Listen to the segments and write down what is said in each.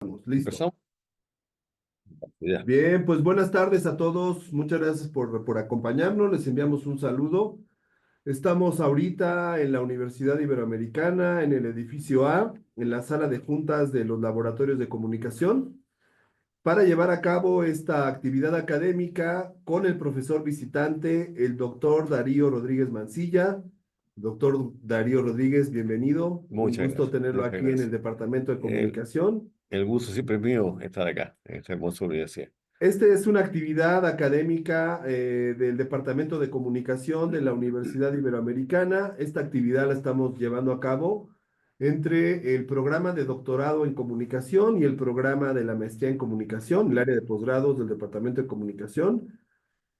Listo. Empezamos. Ya. Bien, pues buenas tardes a todos. Muchas gracias por acompañarnos. Les enviamos un saludo. Estamos ahorita en la Universidad Iberoamericana, en el edificio A, en la sala de juntas de los laboratorios de comunicación, para llevar a cabo esta actividad académica con el profesor visitante, el doctor Darío Rodríguez Mancilla. Doctor Darío Rodríguez, bienvenido. Un Muchas gusto gracias, tenerlo muchas aquí en el gracias. Departamento de El, Comunicación. el gusto siempre es mío estar acá, en esta hermosa universidad. Este es una actividad académica del Departamento de Comunicación de la Universidad Iberoamericana. Esta actividad la estamos llevando a cabo entre el programa de doctorado en comunicación y el programa de la maestría en comunicación, el área de posgrados del Departamento de Comunicación.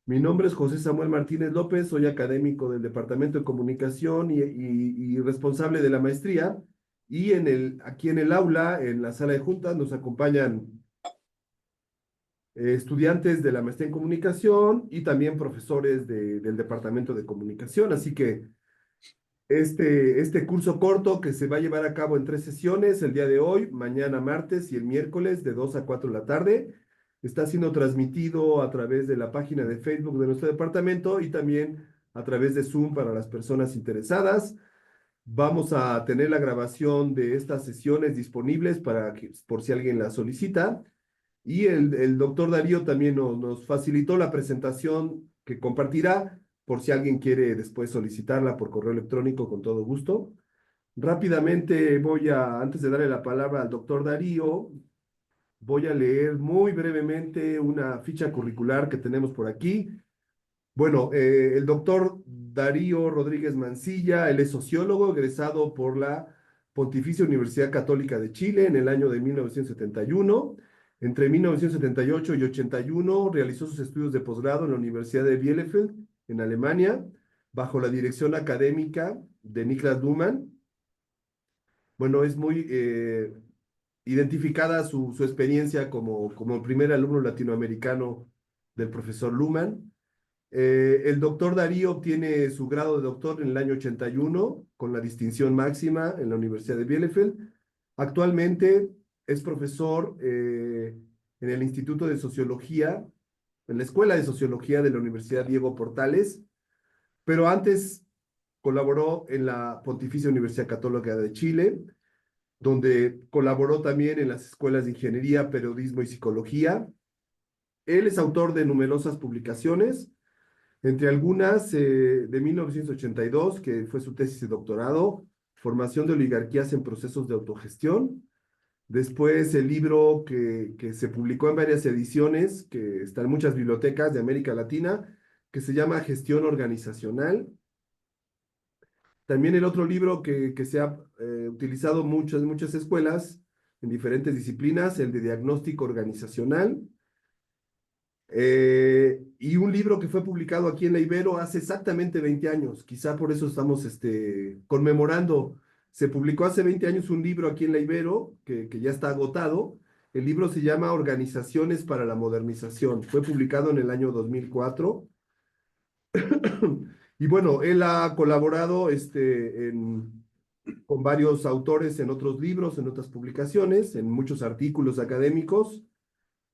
Mi nombre es José Samuel Martínez López, soy académico del Departamento de Comunicación y responsable de la maestría. Y aquí en el aula, en la sala de juntas, nos acompañan estudiantes de la maestría en comunicación y también profesores del departamento de comunicación. Así que este curso corto que se va a llevar a cabo en 3 sesiones, el día de hoy, mañana martes y el miércoles de 2 a 4 de la tarde, está siendo transmitido a través de la página de Facebook de nuestro departamento y también a través de Zoom para las personas interesadas. Vamos a tener la grabación de estas sesiones disponibles para que, por si alguien la solicita. Y el doctor Darío también nos facilitó la presentación que compartirá por si alguien quiere después solicitarla por correo electrónico con todo gusto. Rápidamente antes de darle la palabra al doctor Darío, voy a leer muy brevemente una ficha curricular que tenemos por aquí. Bueno, el doctor Darío Rodríguez Mancilla, él es sociólogo, egresado por la Pontificia Universidad Católica de Chile en el año de 1971. Entre 1978 y 81 realizó sus estudios de posgrado en la Universidad de Bielefeld, en Alemania, bajo la dirección académica de Niklas Luhmann. Bueno, es muy identificada su experiencia como el primer alumno latinoamericano del profesor Luhmann. El doctor Darío obtiene su grado de doctor en el año 81 con la distinción máxima en la Universidad de Bielefeld. Actualmente es profesor en el Instituto de Sociología, en la Escuela de Sociología de la Universidad Diego Portales, pero antes colaboró en la Pontificia Universidad Católica de Chile, donde colaboró también en las escuelas de Ingeniería, Periodismo y Psicología. Él es autor de numerosas publicaciones, entre algunas de 1982, que fue su tesis de doctorado, Formación de oligarquías en procesos de autogestión. Después el libro que se publicó en varias ediciones, que está en muchas bibliotecas de América Latina, que se llama Gestión Organizacional. También el otro libro que se ha utilizado muchas escuelas en diferentes disciplinas, el de Diagnóstico Organizacional. Y un libro que fue publicado aquí en la Ibero hace exactamente 20 años, quizá por eso estamos conmemorando. Se publicó hace 20 años un libro aquí en la Ibero, que ya está agotado. El libro se llama Organizaciones para la Modernización. Fue publicado en el año 2004. Y bueno, él ha colaborado con varios autores en otros libros, en otras publicaciones, en muchos artículos académicos.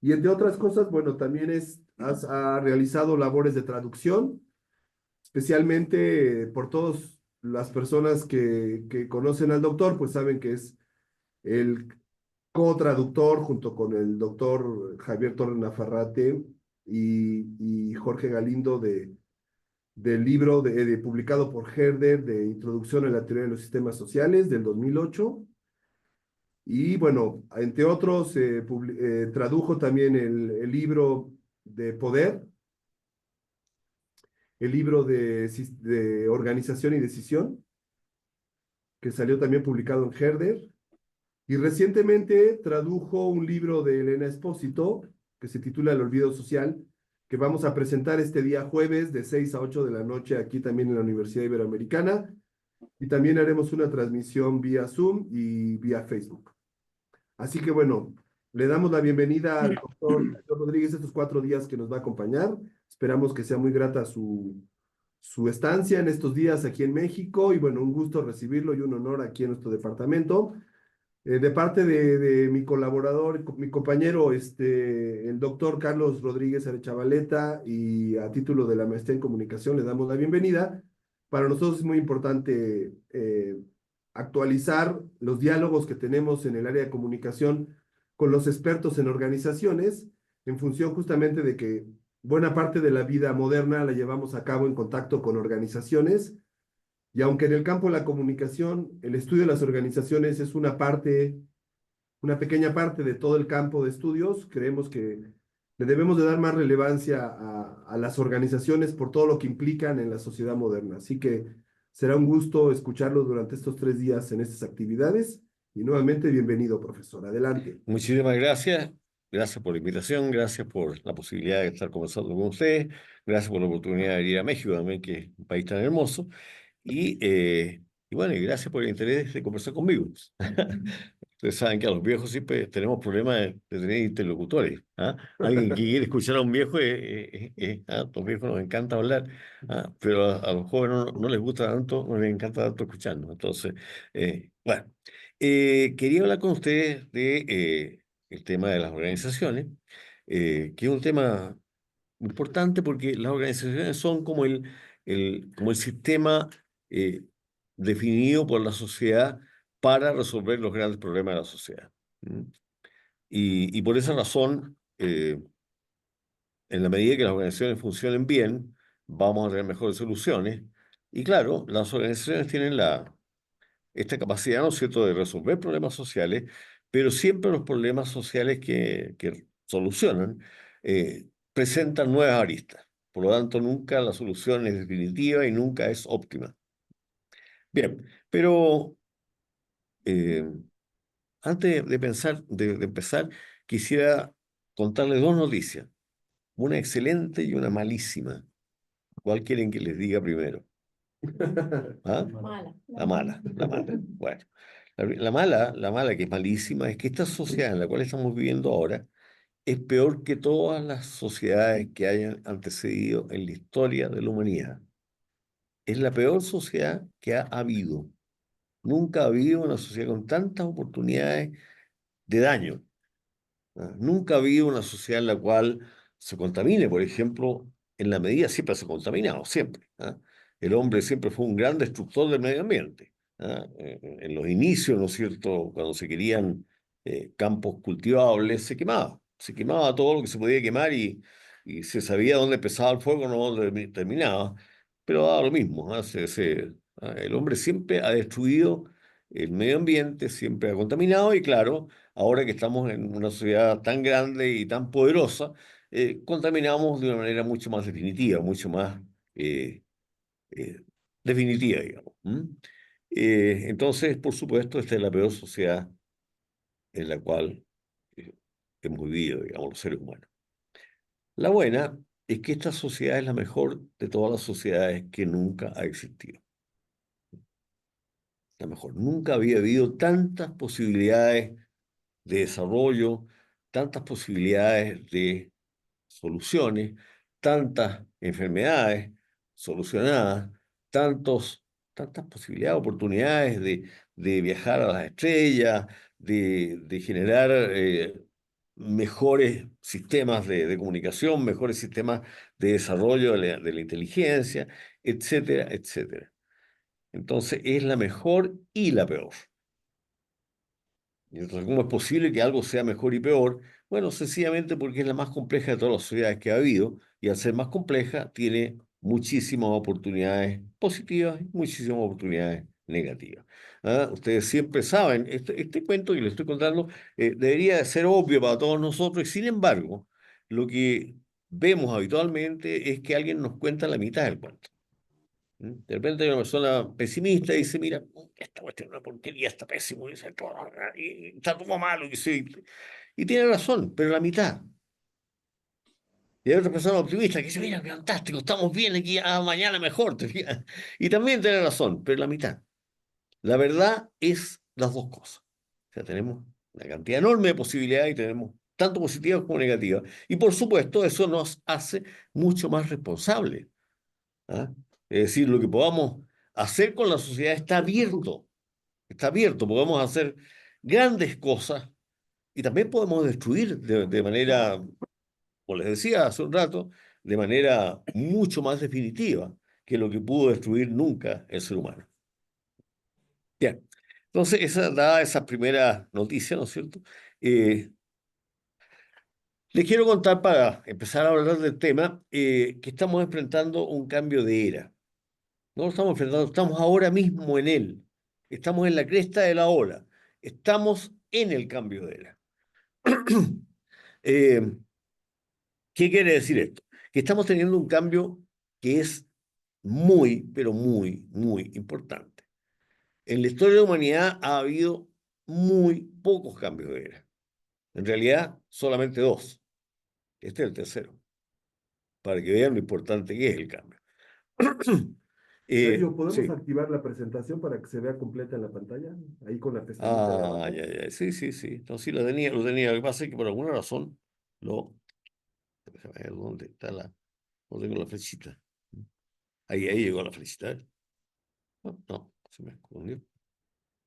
Y entre otras cosas, bueno, también ha realizado labores de traducción, especialmente por todas las personas que conocen al doctor, pues saben que es el co-traductor junto con el doctor Javier Torre Nafarrate y Jorge Galindo del libro publicado por Herder de Introducción a la Teoría de los Sistemas Sociales del 2008. Y bueno, entre otros, tradujo también el libro de Poder, el libro de Organización y Decisión, que salió también publicado en Herder. Y recientemente tradujo un libro de Elena Espósito, que se titula El Olvido Social, que vamos a presentar este día jueves de 6 a 8 de la noche aquí también en la Universidad Iberoamericana. Y también haremos una transmisión vía Zoom y vía Facebook. Así que bueno, le damos la bienvenida al doctor Rodríguez estos 4 días que nos va a acompañar. Esperamos que sea muy grata su estancia en estos días aquí en México y bueno, un gusto recibirlo y un honor aquí en nuestro departamento. De parte de mi colaborador, mi compañero, el doctor Carlos Rodríguez Arechavaleta, y a título de la maestría en comunicación, le damos la bienvenida. Para nosotros es muy importante actualizar los diálogos que tenemos en el área de comunicación con los expertos en organizaciones, en función justamente de que buena parte de la vida moderna la llevamos a cabo en contacto con organizaciones, y aunque en el campo de la comunicación el estudio de las organizaciones es una parte, una pequeña parte de todo el campo de estudios, creemos que le debemos de dar más relevancia a las organizaciones por todo lo que implican en la sociedad moderna. Así que será un gusto escucharlo durante estos 3 días en estas actividades. Y nuevamente, bienvenido, profesor. Adelante. Muchísimas gracias. Gracias por la invitación, gracias por la posibilidad de estar conversando con ustedes, gracias por la oportunidad de ir a México también, que es un país tan hermoso. Y, y bueno, y gracias por el interés de conversar conmigo. Ustedes saben que a los viejos siempre tenemos problemas de tener interlocutores. ¿Ah? Alguien que quiere escuchar a un viejo, a los viejos nos encanta hablar, pero a los jóvenes no les gusta tanto, no les encanta tanto escucharnos. Entonces, bueno, quería hablar con ustedes de el tema de las organizaciones, que es un tema importante porque las organizaciones son como el sistema eh, definido por la sociedad para resolver los grandes problemas de la sociedad. ¿Mm? Y por esa razón, en la medida que las organizaciones funcionen bien, vamos a tener mejores soluciones. Y claro, las organizaciones tienen esta capacidad, ¿no es cierto?, de resolver problemas sociales, pero siempre los problemas sociales que solucionan presentan nuevas aristas. Por lo tanto, nunca la solución es definitiva y nunca es óptima. Bien, pero eh, antes de pensar, de empezar, quisiera contarles dos noticias, una excelente y una malísima. ¿Cuál quieren que les diga primero? ¿Ah? Mala. La mala, la mala. Bueno, la mala, que es malísima, es que esta sociedad en la cual estamos viviendo ahora es peor que todas las sociedades que hayan antecedido en la historia de la humanidad. Es la peor sociedad que ha habido. Nunca ha habido una sociedad con tantas oportunidades de daño. Nunca ha habido una sociedad en la cual se contamine, por ejemplo, en la medida siempre se ha contaminado, siempre. El hombre siempre fue un gran destructor del medio ambiente. En los inicios, ¿no es cierto?, cuando se querían campos cultivables, se quemaba todo lo que se podía quemar y se sabía dónde empezaba el fuego, no dónde terminaba, pero daba lo mismo. El hombre siempre ha destruido el medio ambiente, siempre ha contaminado y claro, ahora que estamos en una sociedad tan grande y tan poderosa, contaminamos de una manera mucho más definitiva, mucho más eh, eh, definitiva, digamos. Entonces, por supuesto, esta es la peor sociedad en la cual eh, hemos vivido, digamos, los seres humanos. La buena es que esta sociedad es la mejor de todas las sociedades que nunca ha existido. La mejor. Nunca había habido tantas posibilidades de desarrollo, tantas posibilidades de soluciones, tantas enfermedades solucionadas, tantas posibilidades, oportunidades de viajar a las estrellas, de generar mejores sistemas de comunicación, mejores sistemas de desarrollo de la inteligencia, etcétera, etcétera. Entonces es la mejor y la peor. Y entonces, ¿cómo es posible que algo sea mejor y peor? Bueno, sencillamente porque es la más compleja de todas las sociedades que ha habido y al ser más compleja tiene muchísimas oportunidades positivas y muchísimas oportunidades negativas. Ustedes siempre saben, este cuento que les estoy contando debería de ser obvio para todos nosotros y sin embargo, lo que vemos habitualmente es que alguien nos cuenta la mitad del cuento. De repente hay una persona pesimista y dice, mira, esta cuestión es una porquería, está pésimo, y está todo malo, y tiene razón, pero la mitad. Y hay otra persona optimista que dice, mira, qué fantástico, estamos bien aquí, mañana mejor, ¿te fijas? Y también tiene razón, pero la mitad. La verdad es las dos cosas. O sea, tenemos una cantidad enorme de posibilidades y tenemos tanto positivas como negativas. Y por supuesto, eso nos hace mucho más responsables. ¿Ah? Es decir, lo que podamos hacer con la sociedad está abierto, podemos hacer grandes cosas y también podemos destruir de manera, como les decía hace un rato, de manera mucho más definitiva que lo que pudo destruir nunca el ser humano. Bien, entonces esa da esa primera noticia, ¿no es cierto? Eh, Les quiero contar para empezar a hablar del tema que estamos enfrentando un cambio de era. No lo estamos enfrentando, estamos ahora mismo en él. Estamos en la cresta de la ola. Estamos en el cambio de era. Eh, ¿Qué quiere decir esto? Que estamos teniendo un cambio que es muy, pero muy, muy importante. En la historia de la humanidad ha habido muy pocos cambios de era. En realidad, solamente dos. Este es el tercero, para que vean lo importante que es el cambio. Sergio, ¿podemos Sí. activar la presentación para que se vea completa en la pantalla? Ahí con la pestañita de Ah, abajo. ya, ya. Sí, sí, sí. Entonces sí, lo tenía, lo tenía. Lo que pasa es que por alguna razón lo. Déjame ver dónde está la. No tengo la flechita. Ahí llegó la flechita. No, no, se me escondió.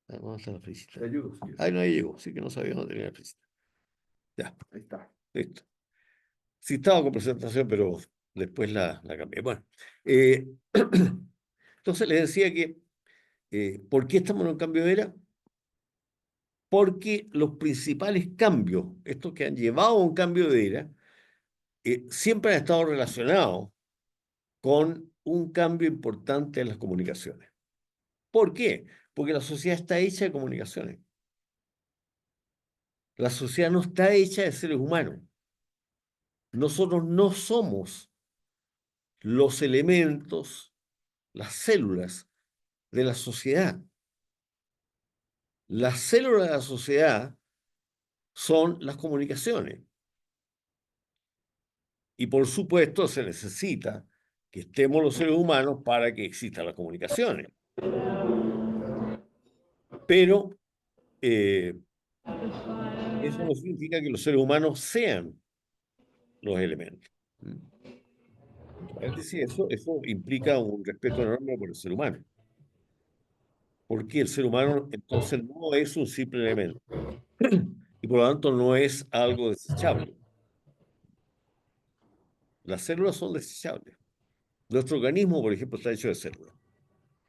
Ah, ¿dónde está la Te flechita? ayudo, si quieres. Ahí no, ahí llegó. Sí que no sabía dónde tenía la flechita. Ya, Ahí está. listo. Sí estaba con presentación, pero después la cambié. Bueno, eh, entonces les decía que, ¿por qué estamos en un cambio de era? Porque los principales cambios, estos que han llevado a un cambio de era, siempre han estado relacionados con un cambio importante en las comunicaciones. ¿Por qué? Porque la sociedad está hecha de comunicaciones. La sociedad no está hecha de seres humanos. Nosotros no somos los elementos, las células de la sociedad. Las células de la sociedad son las comunicaciones. Y por supuesto se necesita que estemos los seres humanos para que existan las comunicaciones. Pero eh, eso no significa que los seres humanos sean los elementos. Es decir, eso implica un respeto enorme por el ser humano, porque el ser humano entonces no es un simple elemento y por lo tanto no es algo desechable. Las células son desechables. Nuestro organismo, por ejemplo, está hecho de células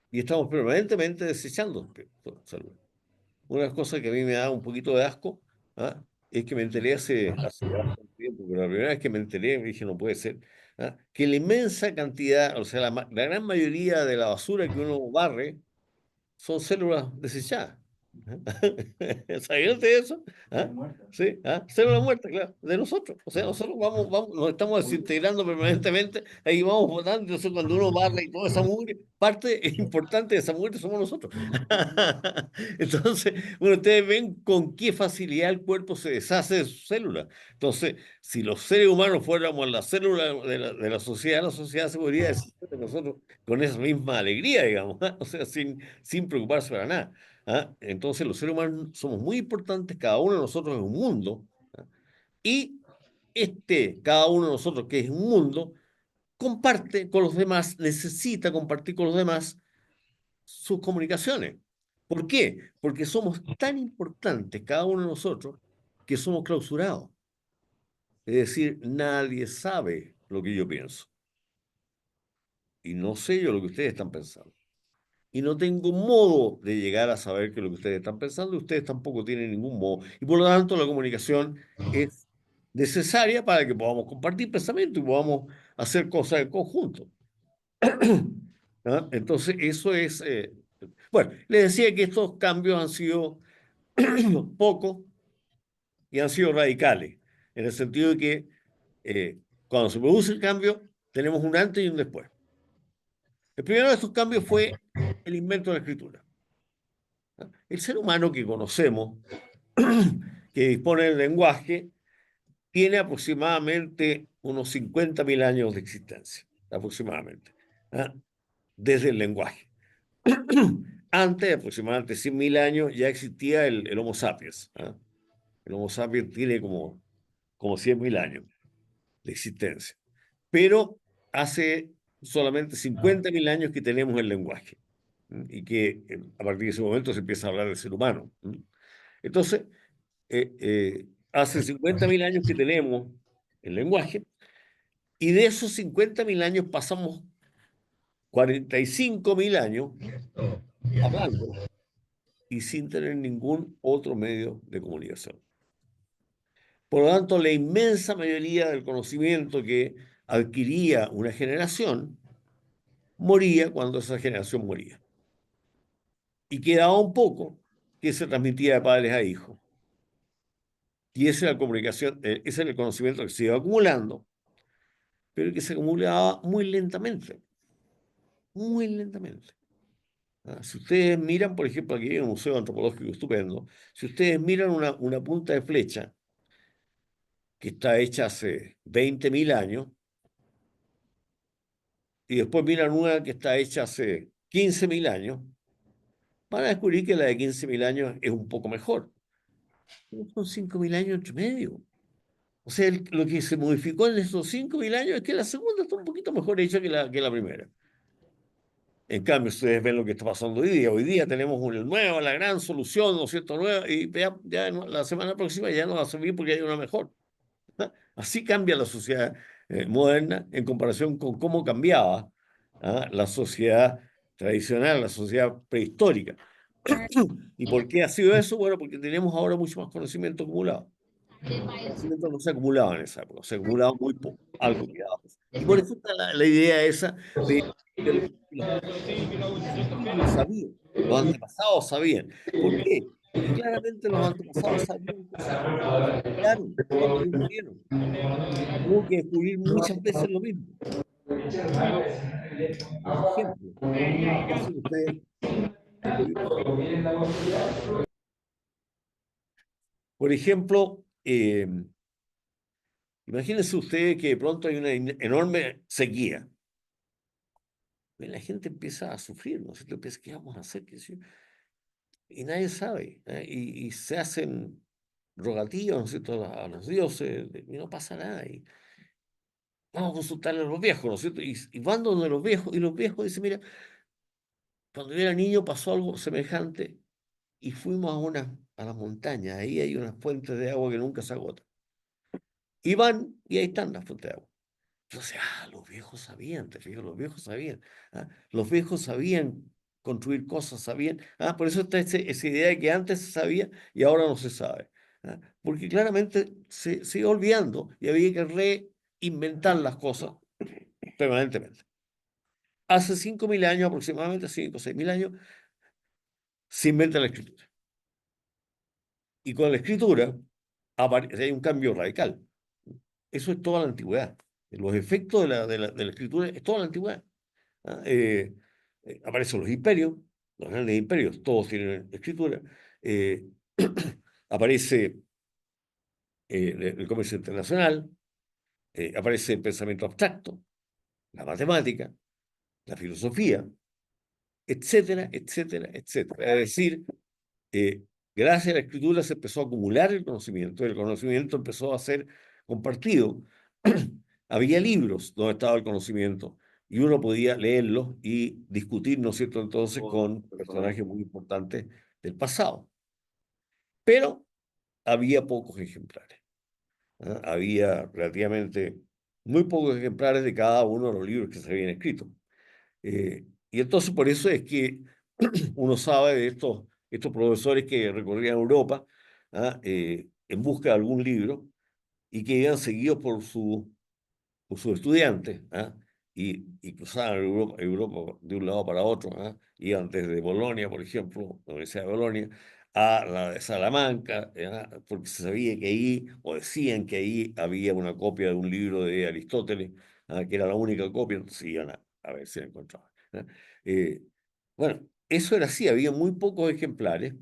y estamos permanentemente desechando células. Una de las cosas que a mí me da un poquito de asco, ¿ah? Es que me enteré hace bastante tiempo, pero la primera vez que me enteré me dije, no puede ser, ¿ah? Que la inmensa cantidad, o sea, la gran mayoría de la basura que uno barre son células desechadas. ¿Sabían ustedes eso? ¿Ah? Sí, ¿ah? Células muertas, claro, de nosotros. O sea, nosotros nos estamos desintegrando permanentemente, ahí vamos botando, entonces cuando uno barre y toda esa mugre, parte importante de esa mugre somos nosotros. Entonces, bueno, ustedes ven con qué facilidad el cuerpo se deshace de sus células. Entonces, si los seres humanos fuéramos las células de la sociedad se podría deshacer de nosotros con esa misma alegría, digamos, ¿ah? O sea, sin preocuparse para nada. ¿Ah? Entonces los seres humanos somos muy importantes, cada uno de nosotros es un mundo, ¿ah? Y cada uno de nosotros que es un mundo, comparte con los demás, necesita compartir con los demás sus comunicaciones. ¿Por qué? Porque somos tan importantes, cada uno de nosotros, que somos clausurados. Es decir, nadie sabe lo que yo pienso. Y no sé yo lo que ustedes están pensando. Y no tengo modo de llegar a saber qué es lo que ustedes están pensando y ustedes tampoco tienen ningún modo. Y por lo tanto la comunicación es necesaria para que podamos compartir pensamientos y podamos hacer cosas en conjunto. ¿Ah? Entonces eso es... bueno, les decía que estos cambios han sido pocos y han sido radicales, en el sentido de que cuando se produce el cambio tenemos un antes y un después. El primero de estos cambios fue el invento de la escritura. El ser humano que conocemos, que dispone del lenguaje, tiene aproximadamente unos 50.000 años de existencia, aproximadamente, ¿ah? Desde el lenguaje. Antes de aproximadamente 100.000 años ya existía el Homo sapiens, ¿ah? El Homo sapiens tiene como 100.000 años de existencia. Pero hace solamente 50.000 años que tenemos el lenguaje y que a partir de ese momento se empieza a hablar del ser humano. Entonces, hace 50.000 años que tenemos el lenguaje, y de esos 50.000 años pasamos 45.000 años hablando y sin tener ningún otro medio de comunicación. Por lo tanto, la inmensa mayoría del conocimiento que adquiría una generación moría cuando esa generación moría. Y quedaba un poco que se transmitía de padres a hijos. Y esa era la comunicación, ese era el conocimiento que se iba acumulando, pero que se acumulaba muy lentamente, muy lentamente. Si ustedes miran, por ejemplo, aquí hay un museo antropológico estupendo, si ustedes miran una punta de flecha que está hecha hace 20.000 años, y después miran una que está hecha hace 15.000 años, van a descubrir que la de 15.000 años es un poco mejor. Pero son 5.000 años entre medio. O sea, lo que se modificó en esos 5.000 años es que la segunda está un poquito mejor hecha que la primera. En cambio, ustedes ven lo que está pasando hoy día. Hoy día tenemos una nueva, la gran solución, ¿no es cierto? Nueva, y ya la semana próxima ya no va a servir porque hay una mejor. ¿Ah? Así cambia la sociedad moderna en comparación con cómo cambiaba la sociedad tradicional, la sociedad prehistórica. ¿Y por qué ha sido eso? Bueno, porque tenemos ahora mucho más conocimiento acumulado. El conocimiento no se acumulaba en esa época, se acumulaba muy poco, algo quedaba. Y por eso está la idea esa de los antiguos sabían, los antepasados sabían. ¿Por qué? Porque claramente los antepasados sabían cosas que se olvidaron cuando ellos murieron. Hubo que descubrir muchas veces lo mismo. Por ejemplo, piensen ustedes en lo que pasó. Por ejemplo, imagínense ustedes que de pronto hay una enorme sequía. Y la gente empieza a sufrir, ¿no? Empieza, ¿qué vamos a hacer? ¿Qué sé yo? Y nadie sabe. Y se hacen rogativas, ¿no es cierto?, a los dioses, y no pasa nada. Y vamos a consultarle a los viejos, ¿no es cierto? Y van donde los viejos, y los viejos dicen, mira, cuando yo era niño pasó algo semejante y fuimos a las montañas. Ahí hay unas fuentes de agua que nunca se agotan. Y van, y ahí están las fuentes de agua. Entonces, los viejos sabían, te fijas, los viejos sabían. Los viejos sabían construir cosas, sabían. Por eso está esa idea de que antes se sabía y ahora no se sabe. Porque claramente se iba olvidando y había que reinventar las cosas permanentemente. Hace 5.000 años, aproximadamente 5 o 6.000 años, se inventa la escritura. Y con la escritura hay un cambio radical. Eso es toda la antigüedad. Los efectos de la escritura es toda la antigüedad. ¿Ah? Aparecen los imperios, los grandes imperios, todos tienen escritura. eh, Aparece el comercio internacional, aparece el pensamiento abstracto, la matemática, la filosofía, etcétera, etcétera, etcétera. Es decir, eh, gracias a la escritura se empezó a acumular el conocimiento empezó a ser compartido. Había libros donde estaba el conocimiento y uno podía leerlos y discutir, ¿no es cierto?, entonces con personajes muy importantes del pasado. Pero había pocos ejemplares. Había relativamente muy pocos ejemplares de cada uno de los libros que se habían escrito. Y entonces por eso es que uno sabe de estos profesores que recorrían Europa en busca de algún libro y que iban seguidos por sus estudiantes, y cruzaban Europa de un lado para otro. Iban desde Bolonia, por ejemplo, la Universidad de Bolonia, a la de Salamanca, porque se sabía que ahí, o decían que ahí había una copia de un libro de Aristóteles, que era la única copia, entonces iban a ver si la encontraban. Eh, bueno, eso era así, había muy pocos ejemplares,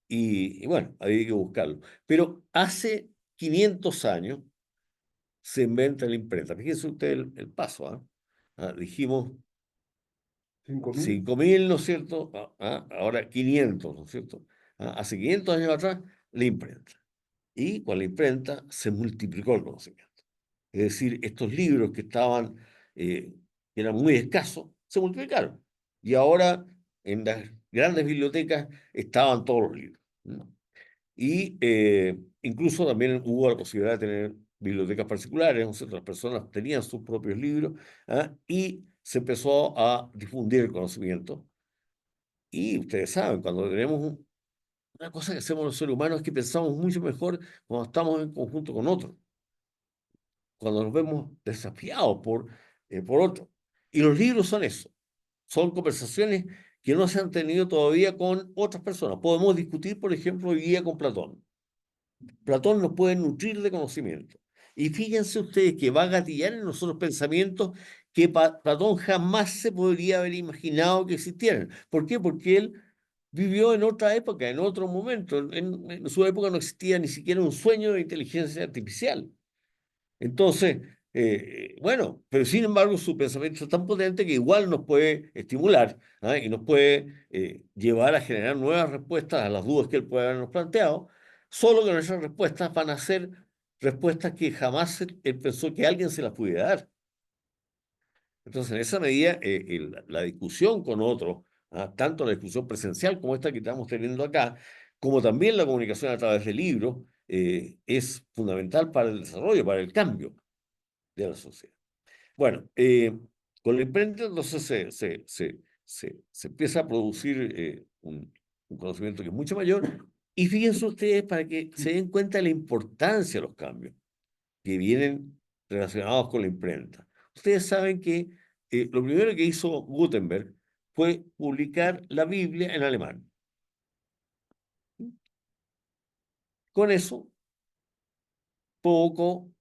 y bueno, había que buscarlo. Pero hace 500 años se inventa la imprenta. Fíjense usted el paso. Dijimos 5.000. 5.000, ¿no es cierto? Ahora 500, ¿no es cierto? Hace 500 años atrás, la imprenta. Y con la imprenta se multiplicó el conocimiento. Es decir, estos libros que eran muy escasos, se multiplicaron. Y ahora en las grandes bibliotecas estaban todos los libros. ¿No? Y incluso también hubo la posibilidad de tener bibliotecas particulares, o sea, las personas tenían sus propios libros, ¿ah? Y se empezó a difundir el conocimiento. Y ustedes saben, cuando tenemos una cosa que hacemos los seres humanos es que pensamos mucho mejor cuando estamos en conjunto con otros, cuando nos vemos desafiados por otros. Y los libros son eso, son conversaciones que no se han tenido todavía con otras personas. Podemos discutir, por ejemplo, hoy día con Platón. Platón nos puede nutrir de conocimiento. Y fíjense ustedes que va a gatillar en nosotros pensamientos que Platón jamás se podría haber imaginado que existieran. ¿Por qué? Porque él vivió en otra época, en otro momento. En su época no existía ni siquiera un sueño de inteligencia artificial. Entonces, bueno, pero sin embargo su pensamiento es tan potente que igual nos puede estimular, ¿ah? Y nos puede llevar a generar nuevas respuestas a las dudas que él puede habernos planteado, solo que nuestras respuestas van a ser respuestas que jamás él pensó que alguien se las pudiera dar. Entonces, en esa medida, la discusión con otros, ¿ah? Tanto la discusión presencial como esta que estamos teniendo acá, como también la comunicación a través de libros, es fundamental para el desarrollo, para el cambio de la sociedad. Bueno, con la imprenta entonces se empieza a producir un conocimiento que es mucho mayor y fíjense ustedes para que se den cuenta de la importancia de los cambios que vienen relacionados con la imprenta. Ustedes saben que lo primero que hizo Gutenberg fue publicar la Biblia en alemán. Con eso provocó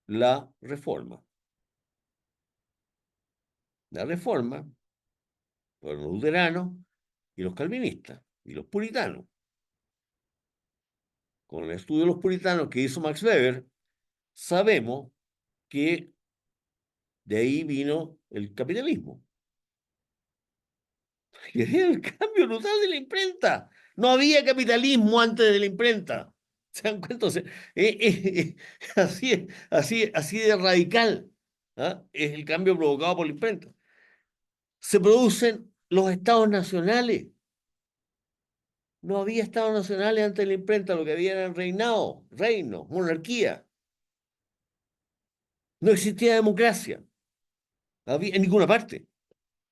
la reforma. La reforma fueron los luteranos y los calvinistas y los puritanos. Con el estudio de los puritanos que hizo Max Weber, sabemos que de ahí vino el capitalismo. Y es el cambio brutal de la imprenta. No había capitalismo antes de la imprenta. ¿Se dan cuenta? O sea, así de radical, ¿ah? Es el cambio provocado por la imprenta. Se producen los estados nacionales. No había estados nacionales antes de la imprenta, lo que había eran reinados, reinos, monarquía. No existía democracia en ninguna parte.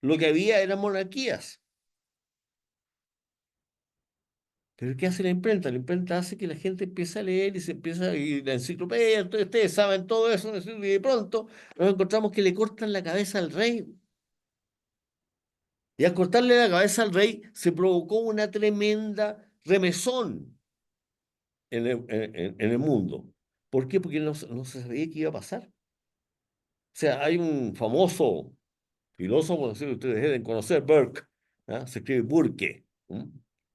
Lo que había eran monarquías. Pero ¿qué hace la imprenta? La imprenta hace que la gente empiece a leer y se empieza, y la enciclopedia, entonces ustedes saben todo eso, y de pronto nos encontramos que le cortan la cabeza al rey. Y al cortarle la cabeza al rey se provocó una tremenda remesón en el mundo. ¿Por qué? Porque no se sabía qué iba a pasar. O sea, hay un famoso filósofo, no sé si ustedes deben conocer, Burke, ¿ah? Se escribe Burke,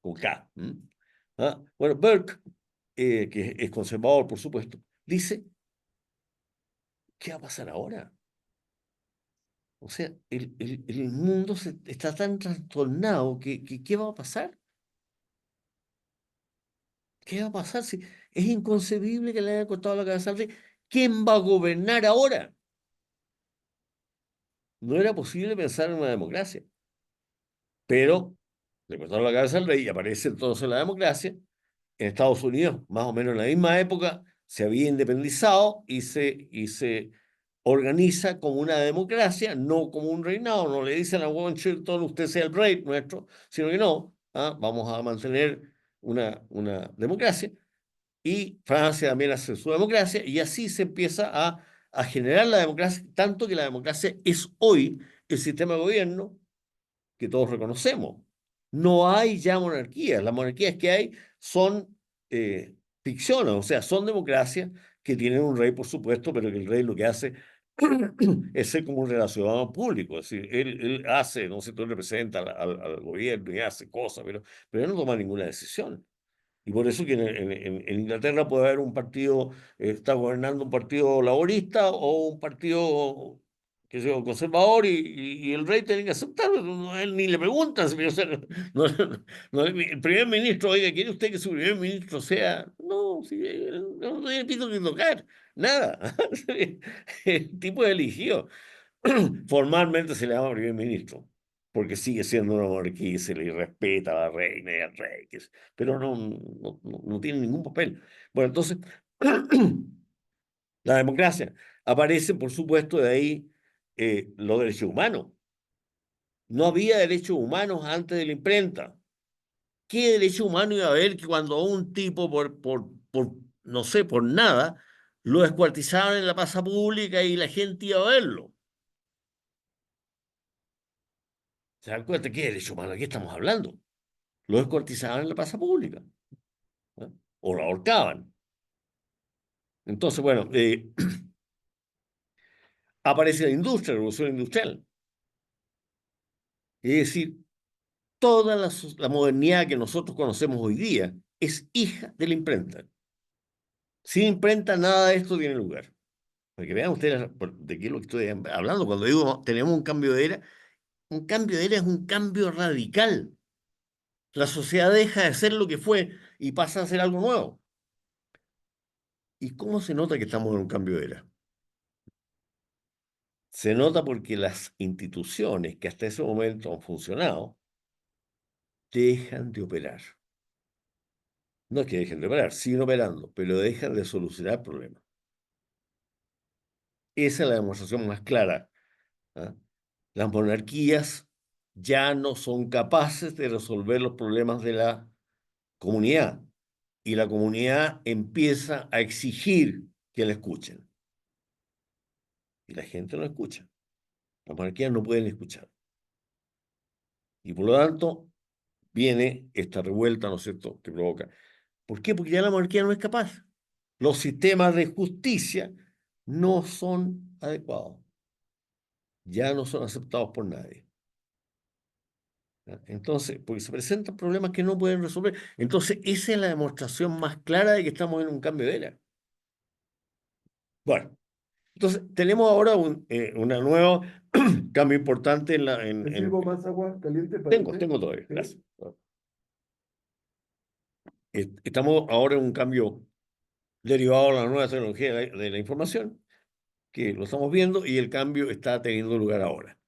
con K. ¿Ah? Bueno, Burke, que es conservador, por supuesto, dice, ¿qué va a pasar ahora? O sea, el mundo está tan trastornado que ¿qué va a pasar? ¿Qué va a pasar si es inconcebible que le haya cortado la cabeza al rey? ¿Quién va a gobernar ahora? No era posible pensar en una democracia, pero le cortaron la cabeza al rey y aparece entonces la democracia. En Estados Unidos, más o menos en la misma época, se había independizado y se organiza como una democracia, no como un reinado. No le dicen a Washington, usted sea el rey nuestro, sino que no, vamos a mantener una democracia. Y Francia también hace su democracia, y así se empieza a generar la democracia, tanto que la democracia es hoy el sistema de gobierno que todos reconocemos. No hay ya monarquías. Las monarquías que hay son ficciones, o sea, son democracias que tienen un rey, por supuesto, pero que el rey lo que hace es ser como un relacionado público. Es decir, él hace, no sé, tú representa al gobierno y hace cosas, pero él no toma ninguna decisión. Y por eso que en Inglaterra puede haber un partido, está gobernando un partido laborista o un partido que sea conservador y el rey tiene que aceptarlo. No, él ni le preguntan. O sea, el primer ministro, oiga, ¿quiere usted que su primer ministro sea? No, sí, no le pido ni tocar, nada. El tipo eligió. Formalmente se le llama primer ministro, porque sigue siendo una monarquía y se le respeta a la reina y al rey, pero no tiene ningún papel. Bueno, entonces, la democracia aparece, por supuesto, de ahí los derechos humanos. No había derechos humanos antes de la imprenta. ¿Qué derecho humano iba a haber que cuando a un tipo no sé, por nada, lo descuartizaban en la plaza pública y la gente iba a verlo? ¿Se dan cuenta qué derecho humano? ¿De qué estamos hablando? Lo descuartizaban en la plaza pública, ¿no? O lo ahorcaban. Entonces, bueno, aparece la industria, la revolución industrial. Es decir, toda la modernidad que nosotros conocemos hoy día es hija de la imprenta. Sin imprenta, nada de esto tiene lugar. Para que vean ustedes de qué es lo que estoy hablando. Cuando digo tenemos un cambio de era es un cambio radical. La sociedad deja de ser lo que fue y pasa a ser algo nuevo. ¿Y cómo se nota que estamos en un cambio de era? Se nota porque las instituciones que hasta ese momento han funcionado dejan de operar. No es que dejen de operar, siguen operando, pero dejan de solucionar problemas. Esa es la demostración más clara. ¿Ah? Las monarquías ya no son capaces de resolver los problemas de la comunidad y la comunidad empieza a exigir que la escuchen. Y la gente no escucha. Las monarquías no pueden escuchar. Y por lo tanto, viene esta revuelta, ¿no es cierto?, que provoca. ¿Por qué? Porque ya la monarquía no es capaz. Los sistemas de justicia no son adecuados. Ya no son aceptados por nadie. ¿Ya? Entonces, porque se presentan problemas que no pueden resolver. Entonces, esa es la demostración más clara de que estamos en un cambio de era. Bueno, entonces tenemos ahora un nuevo cambio importante en la... ¿Te sirvo más agua caliente para el té? Tengo todavía, ¿Sí? gracias. Estamos ahora en un cambio derivado de la nueva tecnología de la información, que lo estamos viendo y el cambio está teniendo lugar ahora.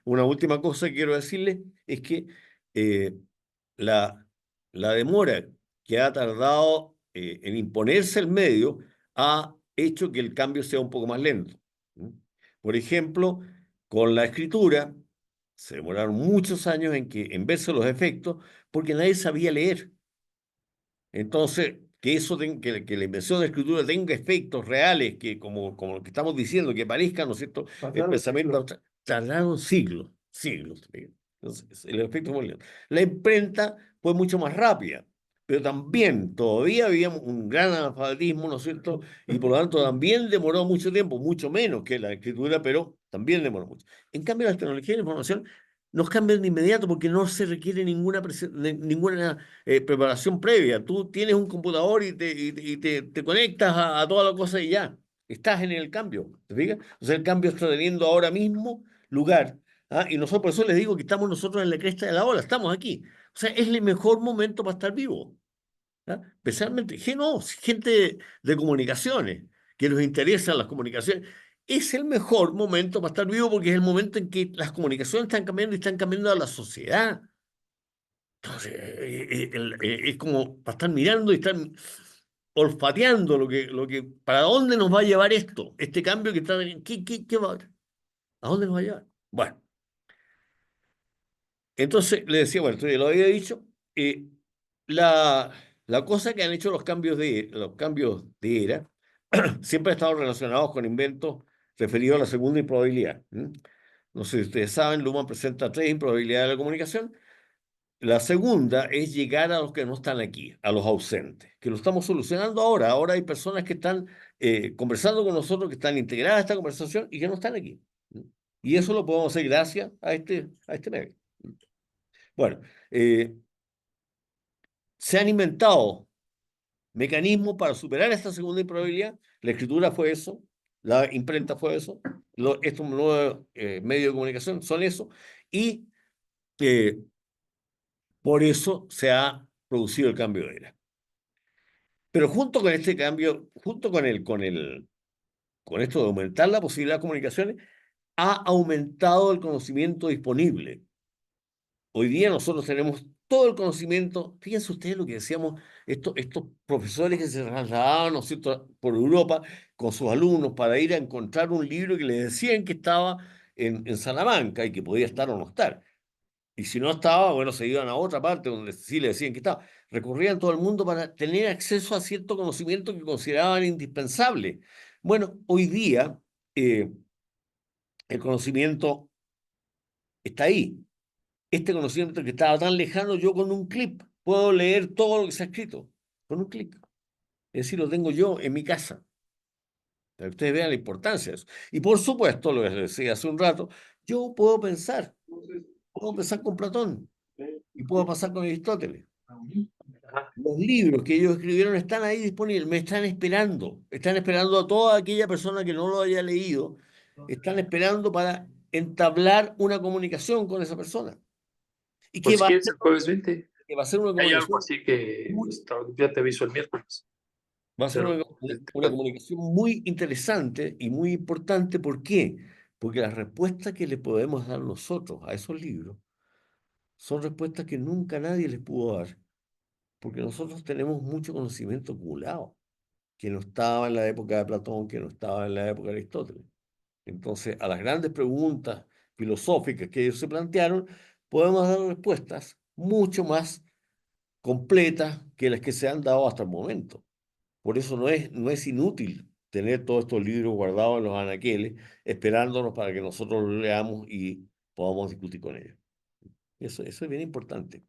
Una última cosa que quiero decirles es que eh, la, la demora que ha tardado en imponerse el medio ha hecho que el cambio sea un poco más lento. ¿Mm? Por ejemplo, con la escritura se demoraron muchos años en verse los efectos porque nadie sabía leer. Entonces, que la invención de la escritura tenga efectos reales, que como lo que estamos diciendo, que parezcan, ¿no es cierto?, el Pasaron pensamiento siglos. abstracto, tardaron siglos, siglos. Entonces, el efecto fue lento. La imprenta fue mucho más rápida, pero también todavía había un gran analfabetismo, ¿no es cierto? Y por lo tanto también demoró mucho tiempo, mucho menos que la escritura, pero también demoró mucho. En cambio, las tecnologías de la información nos cambian de inmediato porque no se requiere ninguna preparación previa. Tú tienes un computador te conectas a toda la cosa y ya, estás en el cambio. ¿Te fijas? O sea, el cambio está teniendo ahora mismo lugar. ¿Ah? Y nosotros, por eso les digo que estamos nosotros en la cresta de la ola, estamos aquí. O sea, es el mejor momento para estar vivo. ¿Ah? Especialmente no, gente de comunicaciones, que nos interesan las comunicaciones. Es el mejor momento para estar vivo porque es el momento en que las comunicaciones están cambiando y están cambiando a la sociedad. Entonces, es como para estar mirando y estar olfateando para dónde nos va a llevar esto, este cambio que está teniendo. ¿Qué va? ¿A dónde nos va a llevar? Bueno, entonces le decía, bueno, esto ya lo había dicho, la, la cosa que han hecho los cambios de era siempre han estado relacionados con inventos referidos a la segunda improbabilidad. ¿M? No sé si ustedes saben, Luhmann presenta tres improbabilidades de la comunicación. La segunda es llegar a los que no están aquí, a los ausentes, que lo estamos solucionando ahora. Ahora hay personas que están conversando con nosotros, que están integradas a esta conversación y que no están aquí. ¿M? Y eso lo podemos hacer gracias a este medio. Bueno, eh, se han inventado mecanismos para superar esta segunda improbabilidad. La escritura fue eso, la imprenta fue eso, estos nuevos medios de comunicación son eso, y eh, por eso se ha producido el cambio de era. Pero junto con este cambio, junto con esto de aumentar la posibilidad de comunicaciones, ha aumentado el conocimiento disponible. Hoy día nosotros tenemos todo el conocimiento. Fíjense ustedes lo que decíamos, estos profesores que se trasladaban, ¿no es cierto?, por Europa con sus alumnos para ir a encontrar un libro que les decían que estaba en Salamanca y que podía estar o no estar. Y si no estaba, bueno, se iban a otra parte donde sí le decían que estaba. Recorrían todo el mundo para tener acceso a cierto conocimiento que consideraban indispensable. Bueno, hoy día eh, el conocimiento está ahí. Este conocimiento que estaba tan lejano, yo con un clip puedo leer todo lo que se ha escrito. Con un clic. Es decir, lo tengo yo en mi casa. Para que ustedes vean la importancia de eso. Y por supuesto, lo que les decía hace un rato, yo puedo pensar con Platón y puedo pasar con Aristóteles. Los libros que ellos escribieron están ahí disponibles, me están esperando a toda aquella persona que no lo haya leído, están esperando para entablar una comunicación con esa persona. ¿Y qué Por si va a quieres hacer? el jueves 20. Que va a ser una Hay algo comunicación así que muy, ya te aviso el miércoles. va a ser Pero una comunicación muy interesante y muy importante. ¿Por qué? Porque las respuestas que le podemos dar nosotros a esos libros son respuestas que nunca nadie les pudo dar, porque nosotros tenemos mucho conocimiento acumulado, que no estaba en la época de Platón, que no estaba en la época de Aristóteles. Entonces, a las grandes preguntas filosóficas que ellos se plantearon, podemos dar respuestas mucho más completas que las que se han dado hasta el momento. Por eso no es inútil tener todos estos libros guardados en los anaqueles, esperándonos para que nosotros los leamos y podamos discutir con ellos. Eso es bien importante.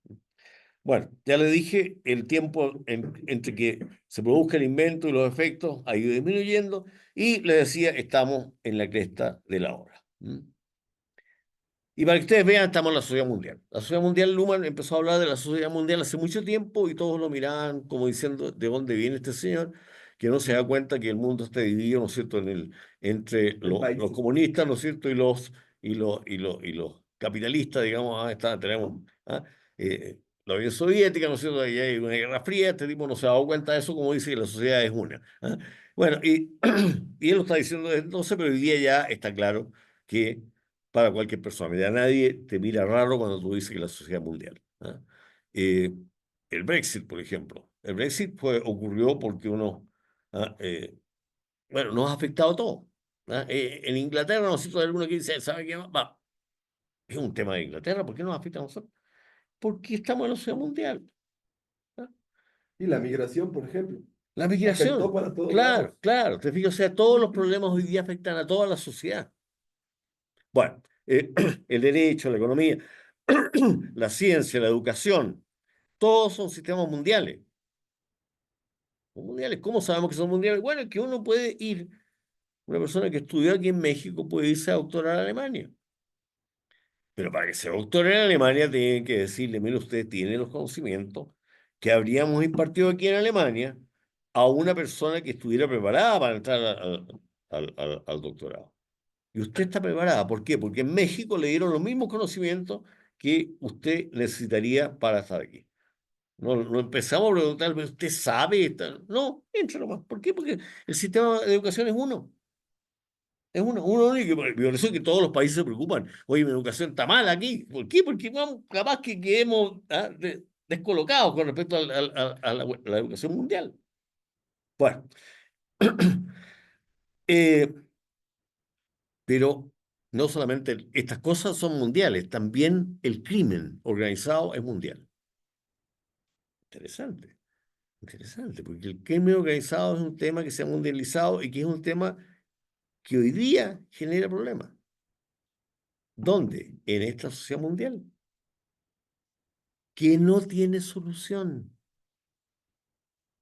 Bueno, ya le dije, el tiempo entre que se produzca el invento y los efectos ha ido disminuyendo y le decía, estamos en la cresta de la hora. ¿Mm? Y para que ustedes vean, estamos en la sociedad mundial. La sociedad mundial, Luhmann empezó a hablar de la sociedad mundial hace mucho tiempo y todos lo miraban como diciendo de dónde viene este señor, que no se da cuenta que el mundo está dividido, ¿no es cierto?, entre En los países. comunistas, ¿no es cierto?, y los capitalistas, digamos, tenemos la Unión Soviética, ¿no es cierto?, ahí hay una guerra fría, este tipo no se ha dado cuenta de eso, como dice que la sociedad es una. ¿Ah? Bueno, y él lo está diciendo desde entonces, pero hoy día ya está claro que para cualquier persona. Ya nadie te mira raro cuando tú dices que la sociedad mundial. ¿Ah? Eh, el Brexit, por ejemplo. El Brexit ocurrió porque ¿ah? Bueno, nos ha afectado a todos. ¿Ah? En Inglaterra, no sé si hay alguno que dice, ¿sabe qué? Va, es un tema de Inglaterra, ¿por qué nos afecta a nosotros? Porque estamos en la sociedad mundial. ¿Ah? Y la migración, por ejemplo, La afectó migración, para todos lados. claro, claro, te fijas, o sea, todos los problemas hoy día afectan a toda la sociedad. Bueno, el derecho, la economía, la ciencia, la educación, todos son sistemas mundiales. Son mundiales. ¿Cómo sabemos que son mundiales? Bueno, es que uno puede ir, una persona que estudió aquí en México puede irse a doctorar a Alemania. Pero para que se doctore en Alemania tienen que decirle, mire, usted tiene los conocimientos que habríamos impartido aquí en Alemania a una persona que estuviera preparada para entrar al doctorado. Y usted está preparada. ¿Por qué? Porque en México le dieron los mismos conocimientos que usted necesitaría para estar aquí. No empezamos a preguntar, ¿pero usted sabe? No, entra nomás. ¿Por qué? Porque el sistema de educación es uno. Es uno único. Y por eso es que todos los países se preocupan. Oye, mi educación está mal aquí. ¿Por qué? Porque vamos, capaz que quedemos descolocados con respecto a la educación mundial. Bueno, eh, pero no solamente estas cosas son mundiales, también el crimen organizado es mundial. Interesante. Interesante, porque el crimen organizado es un tema que se ha mundializado y que es un tema que hoy día genera problemas. ¿Dónde? En esta sociedad mundial, que no tiene solución.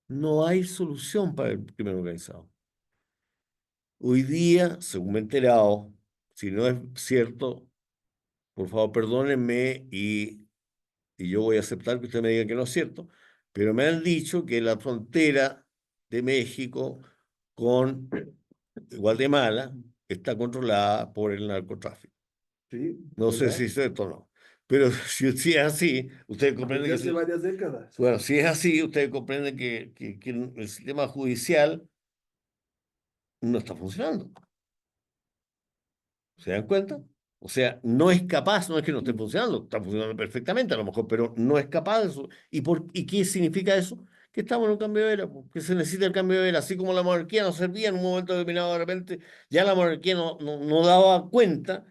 No hay solución para el crimen organizado. Hoy día, según me he enterado, si no es cierto, por favor perdónenme y yo voy a aceptar que usted me diga que no es cierto, pero me han dicho que la frontera de México con Guatemala está controlada por el narcotráfico. Sí, No sé ¿verdad? si es cierto o no. Pero si es así, usted comprende Desde que hace varias décadas. bueno, si es así, usted comprende que el sistema judicial no está funcionando. ¿Se dan cuenta? O sea, no es capaz, no es que no esté funcionando, está funcionando perfectamente a lo mejor, pero no es capaz de eso. ¿Y qué significa eso? Que estamos en un cambio de era, pues, que se necesita el cambio de era, así como la monarquía no servía en un momento determinado, de repente ya la monarquía no daba cuenta.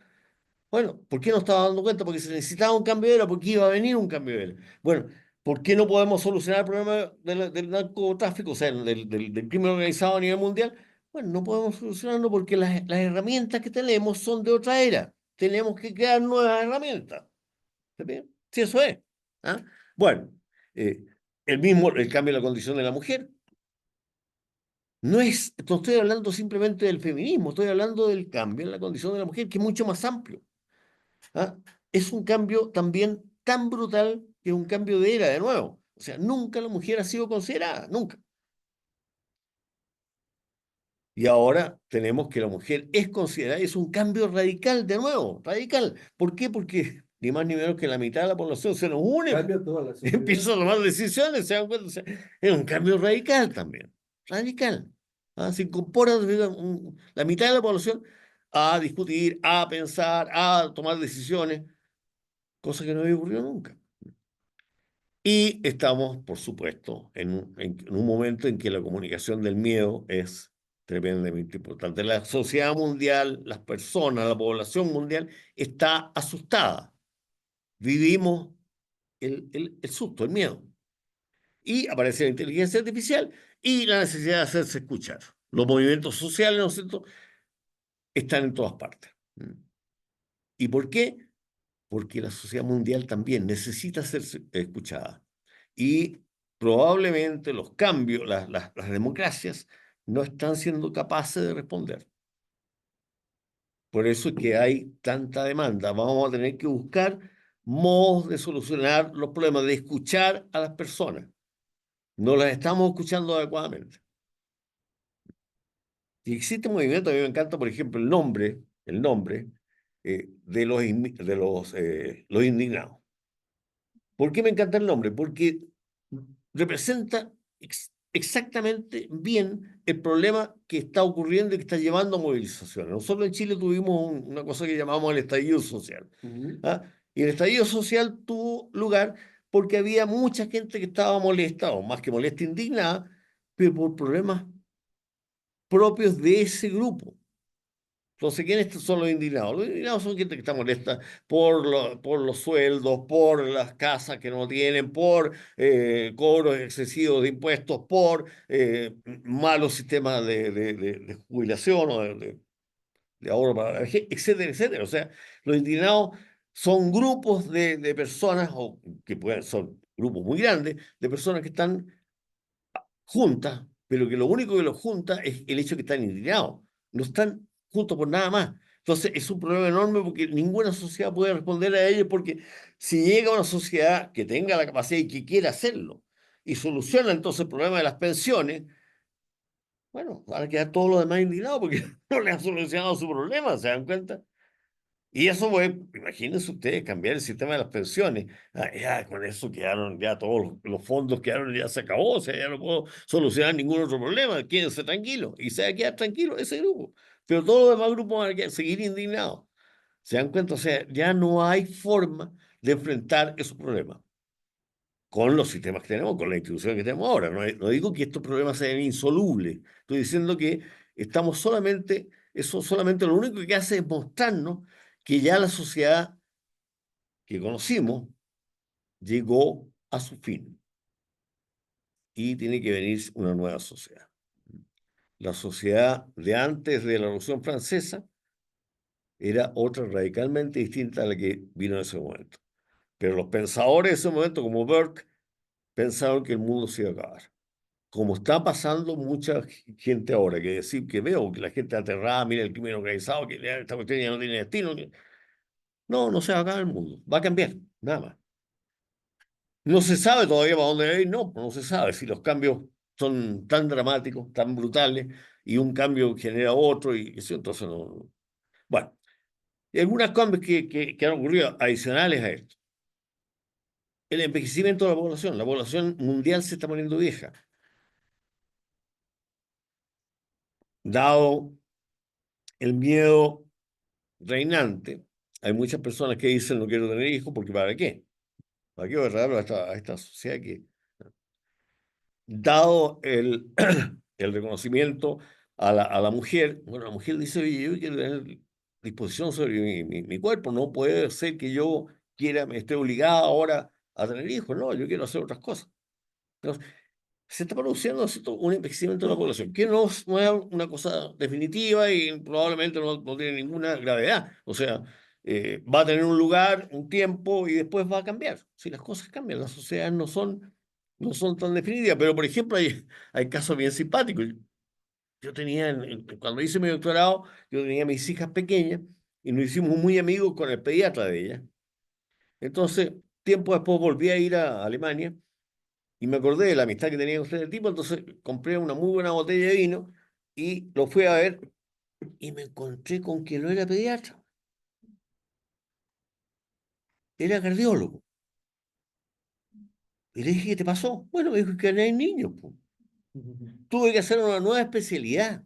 Bueno, ¿por qué no estaba dando cuenta? Porque se necesitaba un cambio de era, porque iba a venir un cambio de era. Bueno, ¿por qué no podemos solucionar el problema del narcotráfico, o sea, del crimen organizado a nivel mundial? Bueno, no podemos solucionarlo porque las herramientas que tenemos son de otra era. Tenemos que crear nuevas herramientas. ¿Está bien? Sí, eso es. ¿Ah? Bueno, eh, el cambio de la condición de la mujer. No estoy hablando simplemente del feminismo, estoy hablando del cambio en la condición de la mujer, que es mucho más amplio. ¿Ah? Es un cambio también tan brutal que es un cambio de era de nuevo. O sea, nunca la mujer ha sido considerada, nunca. Y ahora tenemos que la mujer es considerada, es un cambio radical de nuevo, radical. ¿Por qué? Porque ni más ni menos que la mitad de la población se nos une, Cambia toda la sociedad. empieza a tomar decisiones, ¿se dan cuenta? O sea, es un cambio radical también, radical. ¿Ah? Se incorpora la mitad de la población a discutir, a pensar, a tomar decisiones, cosa que no había ocurrido nunca. Y estamos, por supuesto, en un momento en que la comunicación del miedo es tremendamente importante. La sociedad mundial, las personas, la población mundial está asustada. Vivimos el susto, el miedo. Y aparece la inteligencia artificial y la necesidad de hacerse escuchar. Los movimientos sociales, ¿no es cierto?, están en todas partes. ¿Y por qué? Porque la sociedad mundial también necesita ser escuchada. Y probablemente los cambios, las democracias, no están siendo capaces de responder. Por eso es que hay tanta demanda. Vamos a tener que buscar modos de solucionar los problemas, de escuchar a las personas. No las estamos escuchando adecuadamente. Y existe un movimiento, a mí me encanta, por ejemplo, el nombre los indignados. ¿Por qué me encanta el nombre? Porque representa exactamente bien el problema que está ocurriendo y que está llevando a movilizaciones. Nosotros en Chile tuvimos una cosa que llamamos el estallido social. ¿Ah? Y el estallido social tuvo lugar porque había mucha gente que estaba molesta, o más que molesta, indignada, pero por problemas propios de ese grupo. Entonces, ¿quiénes son los indignados? Los indignados son gente que está molesta por los sueldos, por las casas que no tienen, por cobros excesivos de impuestos, por malos sistemas de jubilación o de ahorro para la vejez, etcétera, etcétera. O sea, los indignados son grupos de personas, o que son grupos muy grandes, de personas que están juntas, pero que lo único que los junta es el hecho de que están indignados. No están juntos por nada más. Entonces es un problema enorme porque ninguna sociedad puede responder a ello porque si llega una sociedad que tenga la capacidad y que quiera hacerlo y soluciona entonces el problema de las pensiones, bueno, van a quedar todos los demás indignados porque no le han solucionado su problema, ¿se dan cuenta? Y eso fue, imagínense ustedes, cambiar el sistema de las pensiones. Ah, ya con eso quedaron, ya todos los fondos quedaron, ya se acabó, o sea, ya no puedo solucionar ningún otro problema, quédense tranquilos. Y se va a quedar tranquilo ese grupo. Pero todos los demás grupos van a seguir indignados. ¿Se dan cuenta? O sea, ya no hay forma de enfrentar esos problemas con los sistemas que tenemos, con la institución que tenemos ahora. No digo que estos problemas sean insolubles. Estoy diciendo que estamos solamente, eso solamente lo único que hace es mostrarnos que ya la sociedad que conocimos llegó a su fin y tiene que venir una nueva sociedad. La sociedad de antes de la Revolución Francesa era otra radicalmente distinta a la que vino en ese momento. Pero los pensadores de ese momento, como Burke, pensaron que el mundo se iba a acabar. Como está pasando mucha gente ahora, que decir que veo que la gente aterrada, mira el crimen organizado, que esta cuestión ya no tiene destino. No se va a acabar el mundo, va a cambiar, nada más. No se sabe todavía para dónde va a ir, no se sabe si los cambios son tan dramáticos, tan brutales, y un cambio genera otro, y eso entonces no. Bueno, y algunos cambios que han ocurrido adicionales a esto. El envejecimiento de la población mundial se está poniendo vieja, dado el miedo reinante, hay muchas personas que dicen no quiero tener hijos porque ¿para qué? ¿Para qué voy a traerlo a esta sociedad que, dado el reconocimiento a la mujer, bueno, la mujer dice, oye, yo quiero tener disposición sobre mi cuerpo, no puede ser que yo quiera, me esté obligada ahora a tener hijos, no, yo quiero hacer otras cosas. Entonces, se está produciendo, ¿cierto?, un envejecimiento de la población, que no es una cosa definitiva y probablemente no tiene ninguna gravedad. O sea, va a tener un lugar, un tiempo y después va a cambiar. Si las cosas cambian, las sociedades no son tan definidas. Pero, por ejemplo, hay casos bien simpáticos. Yo tenía, cuando hice mi doctorado, yo tenía mis hijas pequeñas y nos hicimos muy amigos con el pediatra de ellas. Entonces, tiempo después volví a ir a Alemania y me acordé de la amistad que tenía con usted el tipo, entonces compré una muy buena botella de vino y lo fui a ver y me encontré con que no era pediatra, era cardiólogo. Y le dije, ¿qué te pasó? Bueno, me dijo que no hay niños, po. Tuve que hacer una nueva especialidad.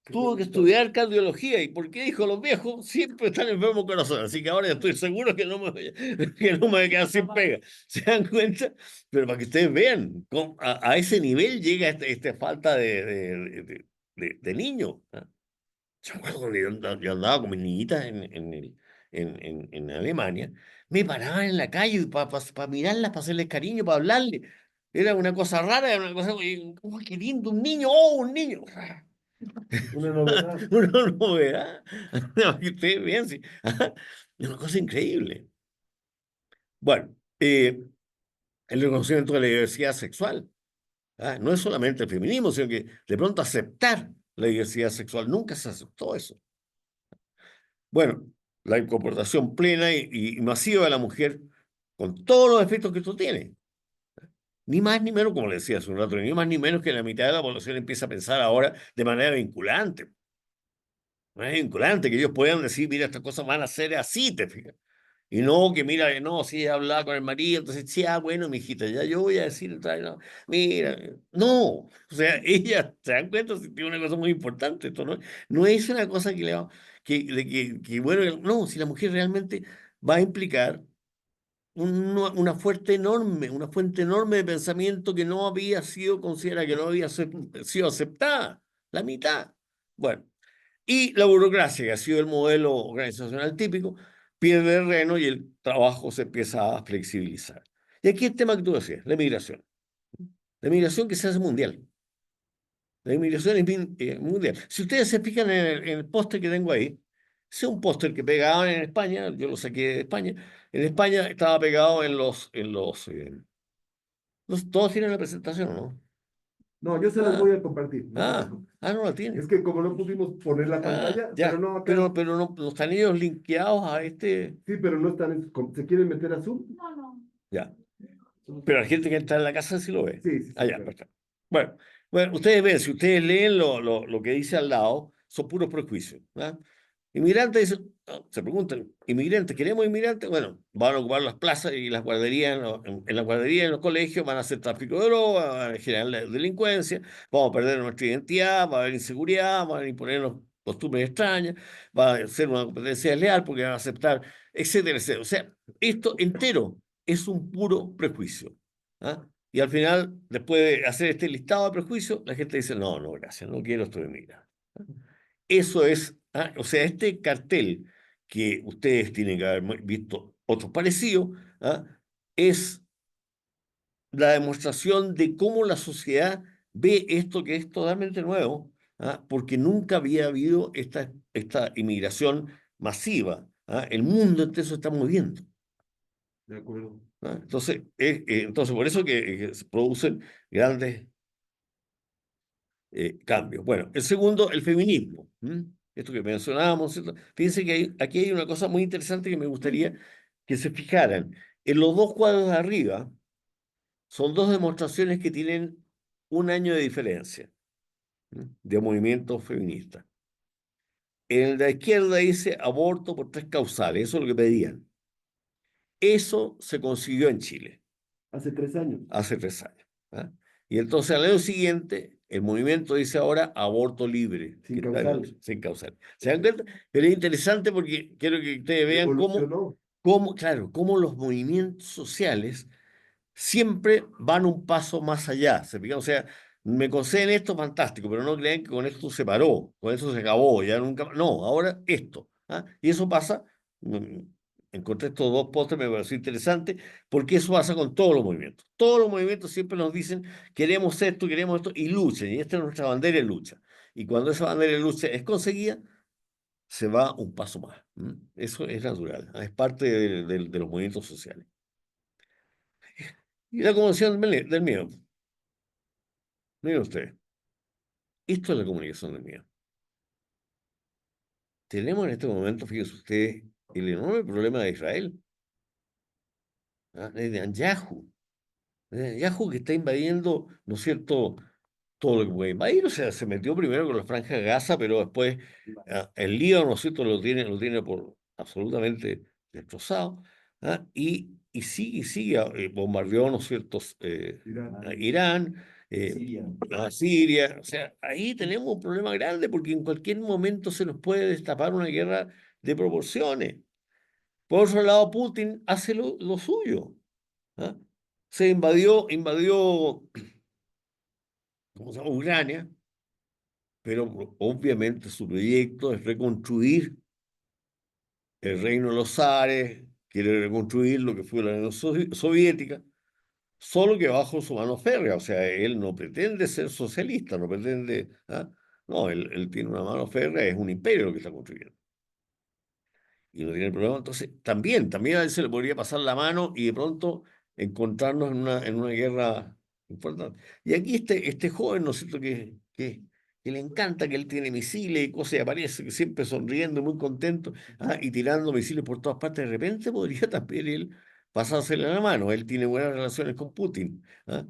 Qué Tuvo que bonito. estudiar cardiología. ¿Y por qué dijo los viejos? Siempre están enfermos corazón. Así que ahora ya estoy seguro que que no me voy a quedar sin pega. ¿Se dan cuenta? Pero para que ustedes vean, a ese nivel llega esta falta de niños. ¿Ah? Yo me acuerdo cuando yo andaba con mis niñitas en Alemania, me paraban en la calle para mirarlas, para hacerles cariño, para hablarles. Era una cosa rara, era una cosa, ¡oh, qué lindo, un niño! ¡Oh, un niño! Una novedad. Una novedad. No, que ustedes vean, sí. Es una cosa increíble. Bueno, el reconocimiento de la diversidad sexual. No es solamente el feminismo, sino que de pronto aceptar la diversidad sexual. Nunca se aceptó eso. Bueno, la incorporación plena y masiva de la mujer con todos los efectos que esto tiene. Ni más ni menos, como le decía hace un rato, ni más ni menos que la mitad de la población empieza a pensar ahora de manera vinculante. No es vinculante, que ellos puedan decir, mira, estas cosas van a ser así, te fijas. Y no, que mira, no, si ella hablaba con el marido, entonces, sí, bueno, mijita, ya yo voy a decir, no, mira, no, o sea, ella, ¿se dan cuenta? Si tiene una cosa muy importante, esto no es una cosa que le va, bueno, no, si la mujer realmente va a implicar una fuente enorme de pensamiento que no había sido considerada, que no había sido aceptada, la mitad. Bueno. Y la burocracia, que ha sido el modelo organizacional típico, pierde terreno y el trabajo se empieza a flexibilizar. Y aquí el tema que tú decías, la inmigración. La inmigración que se hace mundial. La inmigración es mundial. Si ustedes se fijan en el póster que tengo ahí, ese es un póster que pegaban en España, yo lo saqué de España. En España estaba pegado todos tienen la presentación, ¿no? No, yo se las Ah, voy a compartir, no se preocupe. no la Es tienen. que como no pudimos poner la pantalla, pero Ya, no acá. pero no están ellos linkeados a este. Sí, pero no están, ¿se quieren meter a Zoom? Ya. Pero la gente que está en la casa sí lo ve. Sí, sí, sí, Allá, claro. perfecto. Bueno, ustedes ven, si ustedes leen lo que dice al lado, son puros prejuicios. ¿Ah? Inmigrantes, se preguntan, ¿inmigrantes? ¿Queremos inmigrantes? Bueno, van a ocupar las plazas y las guarderías, en las guarderías, en los colegios, van a hacer tráfico de droga, van a generar delincuencia, vamos a perder nuestra identidad, va a haber inseguridad, van a imponernos costumbres extrañas, va a ser una competencia desleal porque van a aceptar, etcétera, etcétera. O sea, esto entero es un puro prejuicio. ¿Ah? Y al final, después de hacer este listado de prejuicios, la gente dice, no, no, gracias, no quiero esto de inmigrante. Eso es, o sea, este cartel que ustedes tienen que haber visto otros parecidos, es la demostración de cómo la sociedad ve esto que es totalmente nuevo, porque nunca había habido esta inmigración masiva. El mundo entero se está moviendo. De acuerdo. Entonces, por eso que se producen grandes cambios. Bueno, el segundo, el feminismo. Esto que mencionábamos, ¿cierto? Fíjense que aquí hay una cosa muy interesante que me gustaría que se fijaran. En los dos cuadros de arriba son dos demostraciones que tienen un año de diferencia de movimientos feministas. En el de la izquierda dice aborto por 3 causales, eso es lo que pedían. Eso se consiguió en Chile Hace 3 años. hace 3 años. ¿Ah? Y entonces al año siguiente El movimiento dice ahora aborto libre. Sin que está causal. sin causal. ¿Se dan cuenta? Pero es interesante porque quiero que ustedes vean Evolucionó. claro, cómo los movimientos sociales siempre van un paso más allá. ¿Se fijan? O sea, me conceden esto, fantástico, pero no crean que con esto se paró, con eso se acabó, ya nunca. No, ahora esto. ¿Ah? Y eso pasa, mm, encontré estos dos postres, me pareció interesante, porque eso pasa con todos los movimientos. Todos los movimientos siempre nos dicen, queremos esto, y luchan, y esta es nuestra bandera de lucha. Y cuando esa bandera de lucha es conseguida, se va un paso más. ¿Mm? Eso es natural, ¿ah? Es parte de los movimientos sociales. Y la comunicación del miedo. Miren usted, esto es la comunicación del miedo. Tenemos en este momento, fíjese usted, el enorme problema de Israel, ¿ah? De Netanyahu. Netanyahu que está invadiendo, ¿no es cierto?, todo lo que puede invadir. O sea, se metió primero con la Franja de Gaza, pero después el Líbano, ¿no es cierto?, lo tiene por absolutamente destrozado. ¿Ah? Y sigue, bombardeó, ¿no es cierto?, a Irán, a Siria. O sea, ahí tenemos un problema grande porque en cualquier momento se nos puede destapar una guerra de proporciones. Por otro lado, Putin hace lo suyo. ¿Ah? Se invadió, ¿cómo se llama?, Ucrania, pero obviamente su proyecto es reconstruir el reino de los zares, quiere reconstruir lo que fue la Unión Soviética, solo que bajo su mano férrea. O sea, él no pretende ser socialista, no pretende. ¿Ah? No, él tiene una mano férrea, es un imperio lo que está construyendo. Y no tiene problema. Entonces, también a él se le podría pasar la mano y de pronto encontrarnos en una guerra importante. Y aquí este joven, ¿no es cierto?, que le encanta, que él tiene misiles y cosas, y aparece que siempre sonriendo, muy contento, y tirando misiles por todas partes. De repente podría también él pasársele la mano. Él tiene buenas relaciones con Putin. ¿Ah?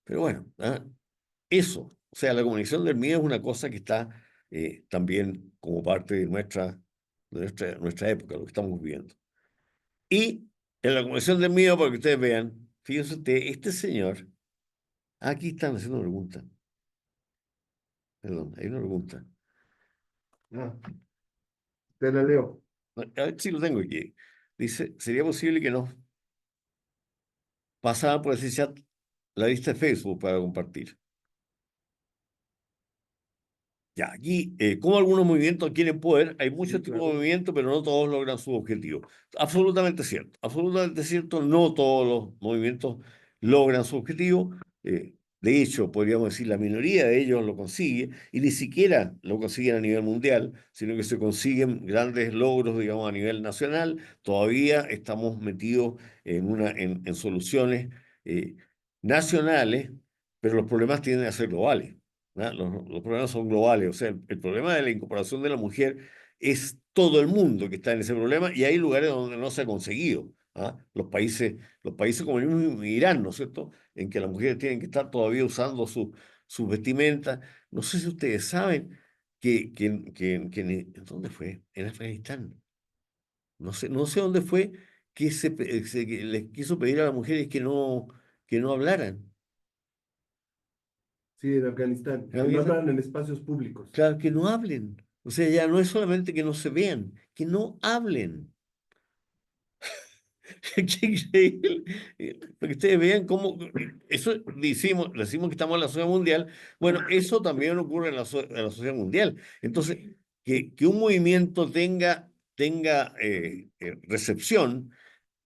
Pero bueno, eso, o sea, la comunicación del miedo es una cosa que está también como parte de nuestra época, lo que estamos viviendo. Y en la comunicación del miedo, para que ustedes vean, fíjense usted, este señor, aquí están haciendo una pregunta, perdón, hay una pregunta. Ah, te la leo. A ver si lo tengo aquí. Dice, ¿sería posible que nos pasaran por ese chat la lista de Facebook para compartir? Ya, aquí, como algunos movimientos quieren poder, hay muchos tipos de movimientos, pero no todos logran su objetivo. Absolutamente cierto, no todos los movimientos logran su objetivo. De hecho, podríamos decir, la minoría de ellos lo consigue, y ni siquiera lo consiguen a nivel mundial, sino que se consiguen grandes logros, digamos, a nivel nacional. Todavía estamos metidos en soluciones nacionales, pero los problemas tienden a ser globales. ¿Ah? Los problemas son globales. O sea, el problema de la incorporación de la mujer es todo el mundo que está en ese problema, y hay lugares donde no se ha conseguido. ¿Ah? Los países como el mismo Irán, ¿no es cierto?, en que las mujeres tienen que estar todavía usando sus vestimentas. No sé si ustedes saben ¿dónde fue? En Afganistán. No sé dónde fue que les quiso pedir a las mujeres que no hablaran. Sí, en Afganistán. En Que no Afganistán. hablan en espacios públicos. Claro, que no hablen. O sea, ya no es solamente que no se vean, que no hablen. Qué increíble. Para que ustedes vean cómo eso decimos que estamos en la sociedad mundial. Bueno, eso también ocurre en la sociedad mundial. Entonces, que un movimiento tenga recepción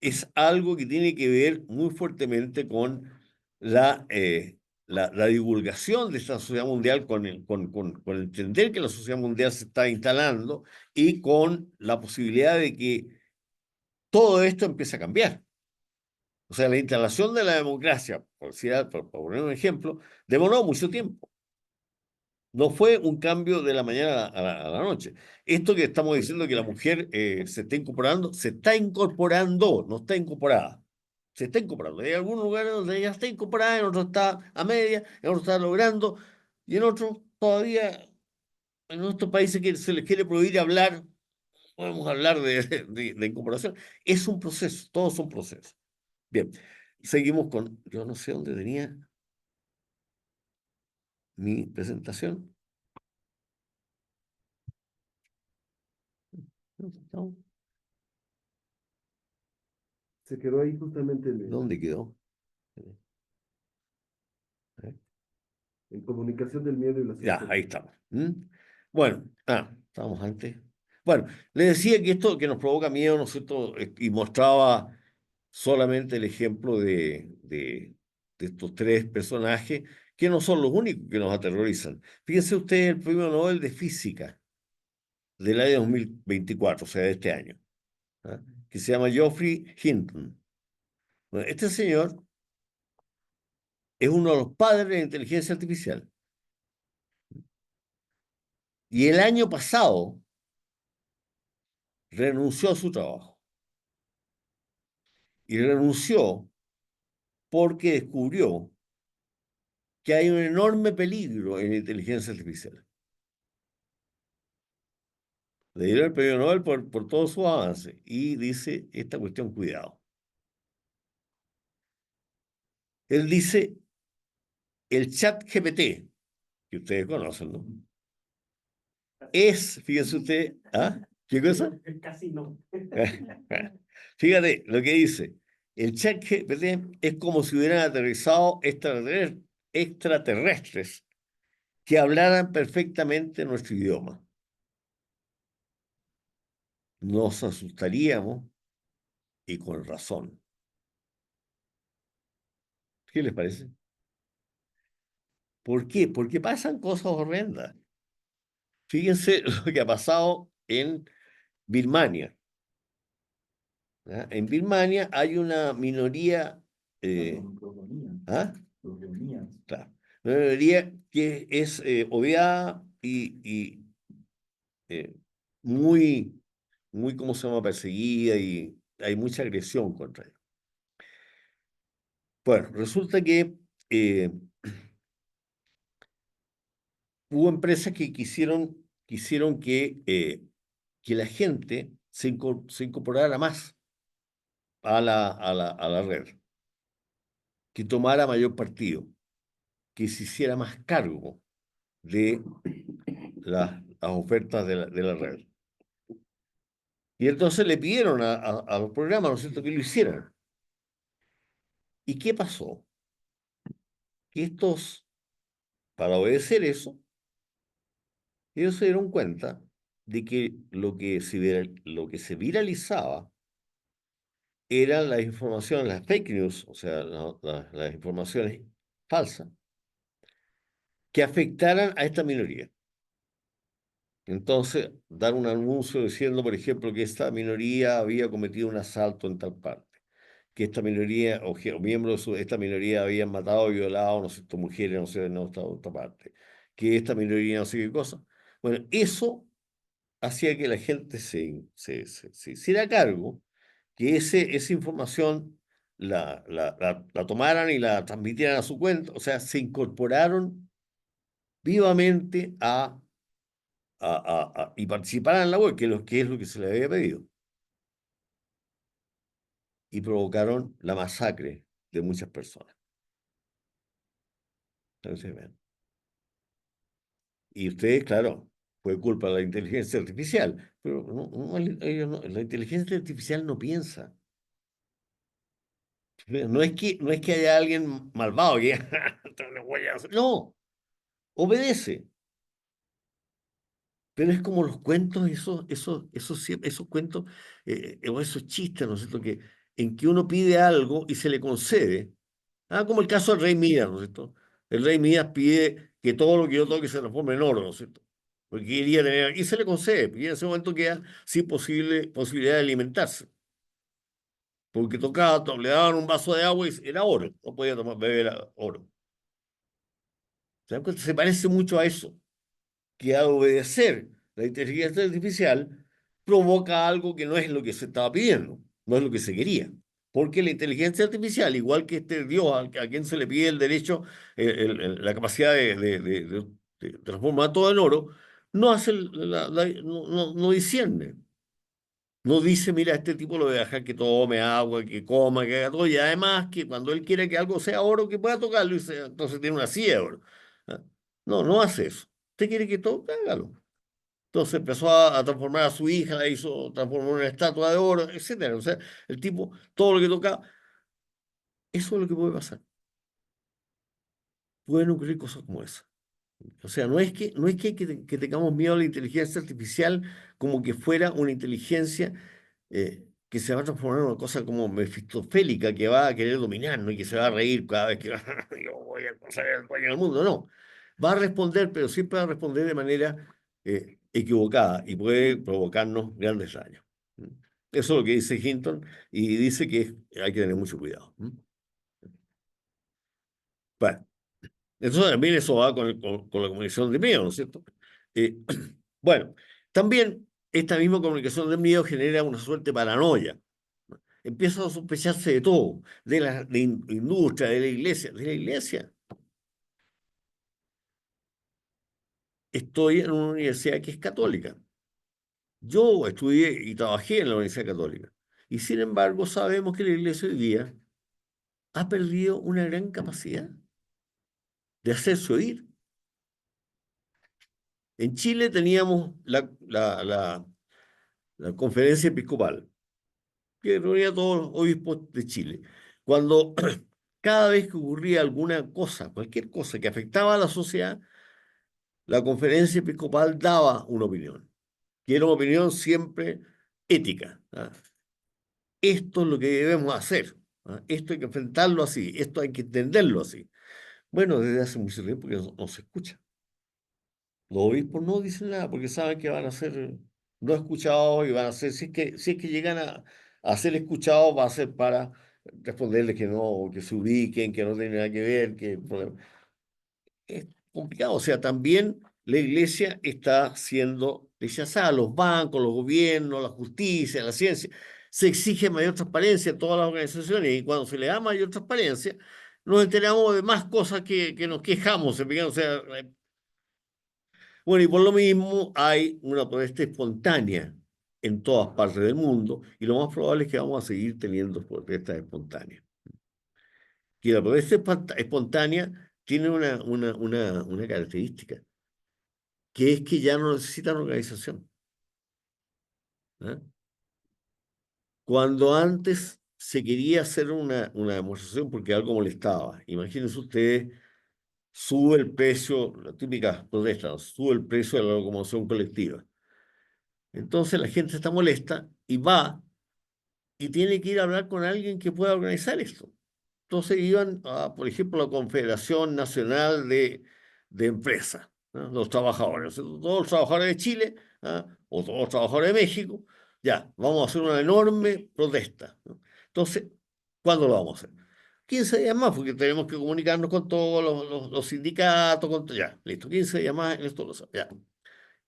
es algo que tiene que ver muy fuertemente con la, eh, la divulgación de esta sociedad mundial, con entender que la sociedad mundial se está instalando, y con la posibilidad de que todo esto empiece a cambiar. O sea, la instalación de la democracia, por poner un ejemplo, demoró mucho tiempo. No fue un cambio de la mañana a la noche. Esto que estamos diciendo, que la mujer se está incorporando, no está incorporada. Se está incorporando. Hay algunos lugares donde ya está incorporada, en otros está a media, en otros está logrando, y en otros todavía, en nuestros países, que se les quiere prohibir hablar. Podemos hablar de incorporación. Es un proceso, todos son procesos. Bien, seguimos con, yo no sé dónde tenía. mi presentación. Se quedó ahí justamente ¿Dónde quedó? en comunicación del miedo y la Ya, solución. ahí estamos. Bueno, estábamos antes. Bueno, le decía que esto que nos provoca miedo, ¿no es cierto? Y mostraba solamente el ejemplo de estos tres personajes, que no son los únicos que nos aterrorizan. Fíjense ustedes el premio Nobel de Física del año 2024, o sea, de este año, ¿ah? Que se llama Geoffrey Hinton. Bueno, este señor es uno de los padres de la inteligencia artificial. Y el año pasado renunció a su trabajo. Y renunció porque descubrió que hay un enorme peligro en la inteligencia artificial. Le dieron el premio Nobel por todos sus avances y dice esta cuestión, cuidado. Él dice, el chat GPT, que ustedes conocen, ¿no? Es, fíjense usted, ¿ah? ¿Qué cosa? Casi no. Fíjate lo que dice. El chat GPT es como si hubieran aterrizado extraterrestres que hablaran perfectamente nuestro idioma. Nos asustaríamos y con razón. ¿Qué les parece? ¿Por qué? Porque pasan cosas horrendas. Fíjense lo que ha pasado en Birmania. ¿Ya? En Birmania hay una minoría, ¿ah? Claro, una minoría que es odiada y eh, muy, muy, ¿cómo se llama?, perseguida y hay mucha agresión contra ella. Bueno, resulta que hubo empresas que quisieron que la gente se incorporara más a la red, que tomara mayor partido, que se hiciera más cargo de las ofertas de la red. Y entonces le pidieron a los programas, ¿no es cierto?, que lo hicieran. ¿Y qué pasó? Que estos, para obedecer eso, ellos se dieron cuenta de que lo que se viralizaba eran las informaciones, las fake news, o sea, las informaciones falsas, que afectaran a esta minoría. Entonces, dar un anuncio diciendo, por ejemplo, que esta minoría había cometido un asalto en tal parte, que esta minoría o miembros de esta minoría habían matado o violado, no sé, mujeres, no sé, en otra parte, que esta minoría no sé qué cosa. Bueno, eso hacía que la gente se hiciera cargo, que esa información la tomaran y la transmitieran a su cuenta, o sea, se incorporaron vivamente y participaran en la web, que es lo que se les había pedido, y provocaron la masacre de muchas personas. Entonces, vean. Y ustedes, claro, fue culpa de la inteligencia artificial, pero la inteligencia artificial no piensa. No es que haya alguien malvado que no, obedece. Pero es como los cuentos, esos cuentos, o esos chistes, ¿no es cierto? En que uno pide algo y se le concede. Como el caso del rey Midas, ¿no es cierto? El rey Midas pide que todo lo que yo toque se transforme en oro, ¿no es cierto? Porque quería tener, y se le concede, y en ese momento queda sin posibilidad de alimentarse. Porque le daban un vaso de agua y era oro, no podía beber oro. ¿Se dan cuenta? Se parece mucho a eso, que al obedecer la inteligencia artificial provoca algo que no es lo que se estaba pidiendo, no es lo que se quería. Porque la inteligencia artificial, igual que este Dios a quien se le pide el derecho, la capacidad de transformar todo en oro, no hace no discierne. No dice, mira, a este tipo lo voy a dejar que tome agua, que coma, que haga todo, y además que cuando él quiere que algo sea oro, que pueda tocarlo, entonces tiene una silla de oro. ¿Ah? No, no hace eso. ¿Usted quiere que todo? Hágalo. Entonces empezó a transformar a su hija, la hizo transformar en una estatua de oro, etcétera. O sea, el tipo, todo lo que tocaba, eso es lo que puede pasar. Pueden ocurrir cosas como esa. O sea, no es que tengamos miedo a la inteligencia artificial como que fuera una inteligencia que se va a transformar en una cosa como mefistofélica, que va a querer dominarnos y que se va a reír cada vez que yo voy a pasar el dueño del mundo. No, va a responder, pero siempre va a responder de manera equivocada y puede provocarnos grandes daños. Eso es lo que dice Hinton y dice que hay que tener mucho cuidado. Bueno. Entonces también eso va con la comunicación de miedo, ¿no es cierto? Eh, bueno, también esta misma comunicación de miedo genera una suerte de paranoia. Empieza a sospecharse de todo, de la industria, de la iglesia. ¿De la iglesia? Estoy en una universidad que es católica. Yo estudié y trabajé en la Universidad Católica. Y sin embargo sabemos que la iglesia hoy día ha perdido una gran capacidad de hacerse oír. En Chile teníamos la conferencia episcopal, que reunía a todos los obispos de Chile. Cuando cada vez que ocurría alguna cosa, cualquier cosa que afectaba a la sociedad, la conferencia episcopal daba una opinión, que era una opinión siempre ética. ¿Ah? Esto es lo que debemos hacer. ¿Ah? Esto hay que enfrentarlo así, esto hay que entenderlo así. Bueno, desde hace mucho tiempo que no se escucha. Los obispos no dicen nada porque saben que van a ser no escuchados y van a ser, si es que llegan a ser escuchados, va a ser para responderles que no, que se ubiquen, que no tienen nada que ver, que es complicado. O sea, también la iglesia está siendo rechazada, los bancos, los gobiernos, la justicia, la ciencia. Se exige mayor transparencia en todas las organizaciones y cuando se le da mayor transparencia, nos enteramos de más cosas que nos quejamos. O sea, bueno, y por lo mismo hay una protesta espontánea en todas partes del mundo y lo más probable es que vamos a seguir teniendo protestas espontáneas. Y la protesta espontánea tiene una característica, que es que ya no necesitan organización. ¿Ah? Cuando antes se quería hacer una demostración porque algo molestaba, imagínense ustedes, sube el precio, la típica protesta, ¿no? Sube el precio de la locomoción colectiva. Entonces la gente está molesta y va y tiene que ir a hablar con alguien que pueda organizar esto. Entonces iban, por ejemplo, a la Confederación Nacional de Empresas, ¿no? Los trabajadores, todos los trabajadores de Chile, ¿ah? O todos los trabajadores de México, ya, vamos a hacer una enorme protesta, ¿no? Entonces, ¿cuándo lo vamos a hacer? 15 días más, porque tenemos que comunicarnos con todos los sindicatos, ya, listo, 15 días más, esto lo sabe, ya.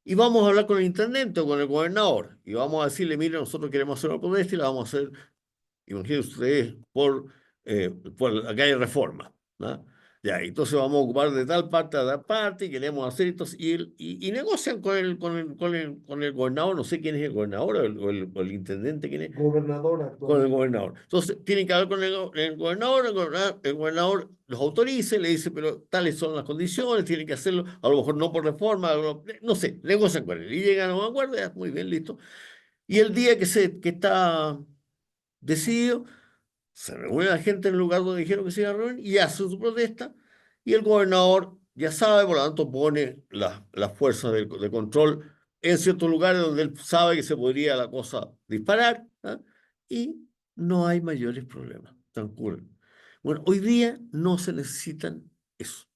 Y vamos a hablar con el intendente o con el gobernador y vamos a decirle, mire, nosotros queremos hacer una protesta y la vamos a hacer, imagínense ustedes, por la calle Reforma, ¿no? Ya, entonces vamos a ocupar de tal parte a tal parte y queremos hacer esto y negocian con el gobernador, no sé quién es el gobernador o el intendente, quién es, Gobernador con el actualmente. gobernador. Entonces, tienen que hablar con el gobernador, el gobernador los autorice, le dice, pero tales son las condiciones, tienen que hacerlo, a lo mejor no por reforma, no sé, negocian con él. Y llegan a un acuerdo, ya, muy bien, listo. Y el día que está decidido, se reúne la gente en el lugar donde dijeron que se iba a reunir y hace su protesta, y el gobernador ya sabe, por lo tanto, pone las fuerzas de control en ciertos lugares donde él sabe que se podría la cosa disparar, ¿ah? Y no hay mayores problemas, transcurren. Bueno, hoy día no se necesitan eso.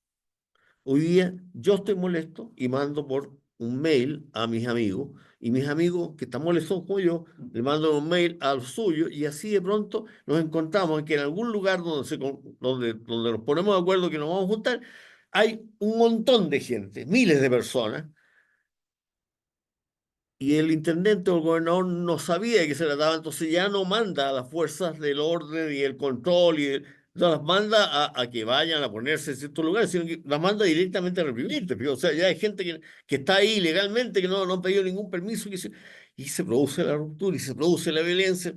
Hoy día yo estoy molesto y mando por un mail a mis amigos, y mis amigos que están molestos como yo, le mando un mail al suyo, y así de pronto nos encontramos en que en algún lugar donde nos ponemos de acuerdo que nos vamos a juntar, hay un montón de gente, miles de personas, y el intendente o el gobernador no sabía de qué se trataba, entonces ya no manda a las fuerzas del orden y el control, no las manda a que vayan a ponerse en ciertos lugares, sino que las manda directamente a reprimirte. O sea, ya hay gente que está ahí ilegalmente, que no han pedido ningún permiso, y se produce la ruptura y se produce la violencia.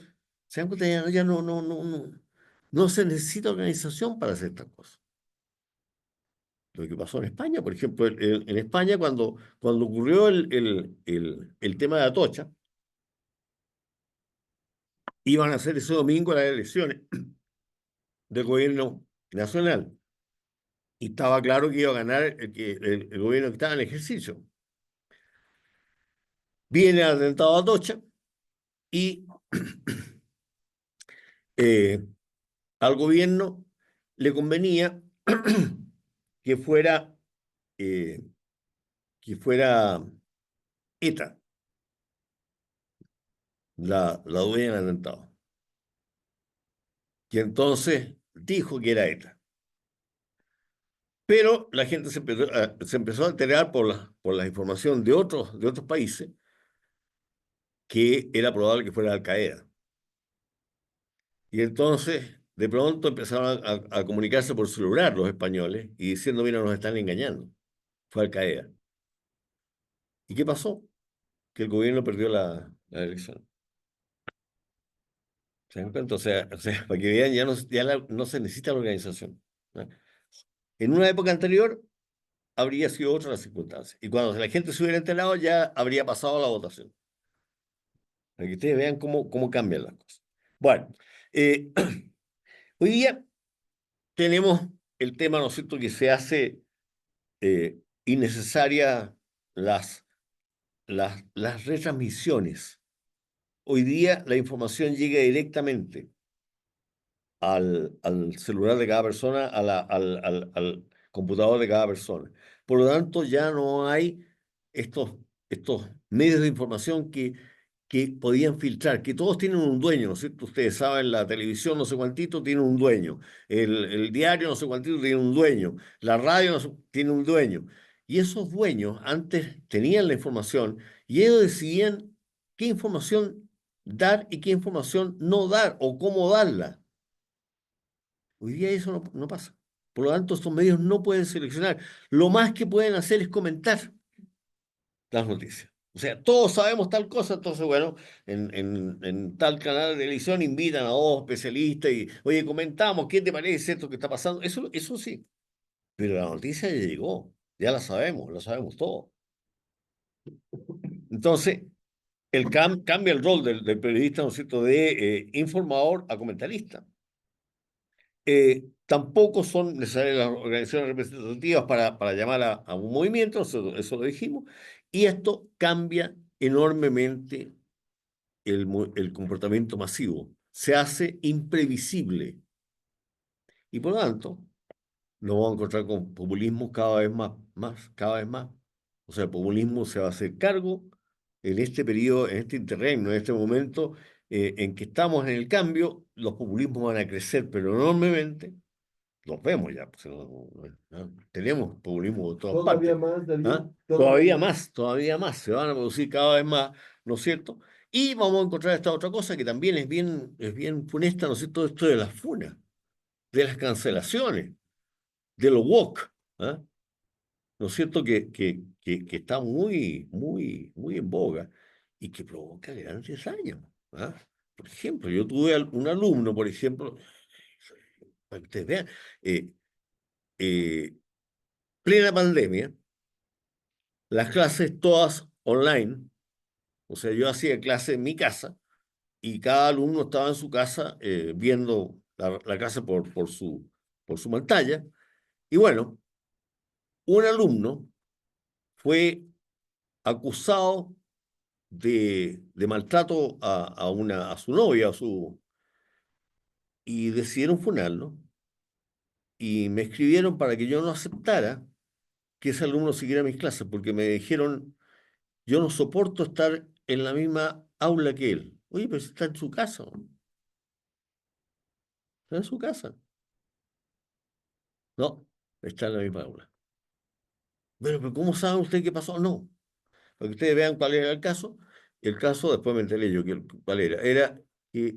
¿Se dan cuenta? Ya no se necesita organización para hacer estas cosas. lo que pasó en España, por ejemplo, en España cuando ocurrió el tema de Atocha, iban a hacer ese domingo las elecciones del gobierno nacional. Y estaba claro que iba a ganar el gobierno que estaba en ejercicio. Viene el atentado a Atocha y eh, al gobierno le convenía que fuera, eh, que fuera ETA la dueña del atentado. Y entonces dijo que era ETA. Pero la gente se empezó a enterar por la información de otros países que era probable que fuera Al Qaeda. Y entonces, de pronto empezaron a comunicarse por celular los españoles y diciendo, mira, nos están engañando. Fue Al Qaeda. ¿Y qué pasó? Que el gobierno perdió la elección. ¿Se dan cuenta? O sea, para que vean, no se necesita la organización, ¿no? En una época anterior habría sido otra la circunstancia. Y cuando la gente se hubiera enterado, ya habría pasado la votación. Para que ustedes vean cómo cambian las cosas. Bueno, eh, hoy día tenemos el tema, ¿no es cierto?, que se hace innecesaria las retransmisiones. Hoy día la información llega directamente al celular de cada persona, al computador de cada persona. Por lo tanto, ya no hay estos medios de información que podían filtrar, que todos tienen un dueño, ¿no es cierto? Ustedes saben, la televisión no sé cuántito tiene un dueño, el diario no sé cuántito tiene un dueño, la radio no sé, tiene un dueño. Y esos dueños antes tenían la información y ellos decidían qué información dar y qué información no dar o cómo darla. Hoy día eso no pasa. Por lo tanto, estos medios no pueden seleccionar. Lo más que pueden hacer es comentar las noticias. O sea, todos sabemos tal cosa, entonces, bueno, en tal canal de televisión invitan a dos especialistas y, oye, comentamos, ¿qué te parece esto que está pasando? Eso sí, pero la noticia ya llegó, ya la sabemos todo. Entonces, cambia el rol del periodista, ¿no es cierto?, de informador a comentarista. Tampoco son necesarias las organizaciones representativas para llamar a un movimiento, eso lo dijimos, y esto cambia enormemente el comportamiento masivo, se hace imprevisible y por lo tanto nos vamos a encontrar con populismo cada vez más, cada vez más. O sea, el populismo se va a hacer cargo en este periodo, en este interregno, en este momento en que estamos en el cambio, los populismos van a crecer, pero enormemente. Los vemos ya, pues, ¿no? Tenemos populismo de todas Todavía partes. más, David, ¿Ah? todavía más. Todavía más, se van a producir cada vez más, ¿no es cierto? Y vamos a encontrar esta otra cosa que también es bien funesta, ¿no es cierto? Esto de las funas, de las cancelaciones, de los woke, ¿ah? ¿No es cierto? Que está muy, muy, muy en boga y que provoca grandes daños, ¿ah? Por ejemplo, yo tuve un alumno, por ejemplo, para que ustedes vean, eh, eh, plena pandemia, las clases todas online, o sea, yo hacía clase en mi casa y cada alumno estaba en su casa viendo la clase por su pantalla. Y bueno, un alumno fue acusado de maltrato a su novia, y decidieron funarlo y me escribieron para que yo no aceptara que ese alumno siguiera mis clases, porque me dijeron, yo no soporto estar en la misma aula que él. Oye, pero si está en su casa, ¿no? Está en su casa. No, está en la misma aula. Pero ¿cómo sabe usted qué pasó? No, para que ustedes vean cuál era el caso. El caso, después me enteré yo cuál era. Era que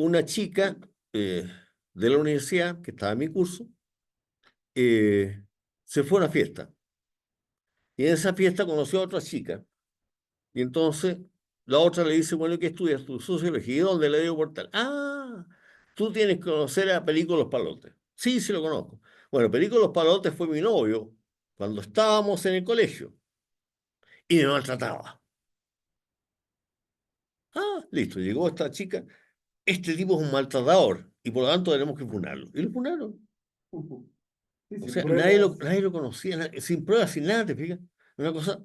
una chica de la universidad, que estaba en mi curso, eh, se fue a una fiesta. Y en esa fiesta conoció a otra chica. Y entonces la otra le dice, bueno, ¿qué estudias tú? Sociología. ¿Y dónde le digo por tal? Ah, tú tienes que conocer a Perico Los Palotes. Sí, sí lo conozco. Bueno, Perico Los Palotes fue mi novio cuando estábamos en el colegio y me maltrataba. Ah, listo, llegó esta chica. Este tipo es un maltratador y por lo tanto tenemos que funarlo. Y lo funaron. Sí, O sin sea, pruebas. nadie lo conocía, sin pruebas, sin nada, ¿te fijas? Una cosa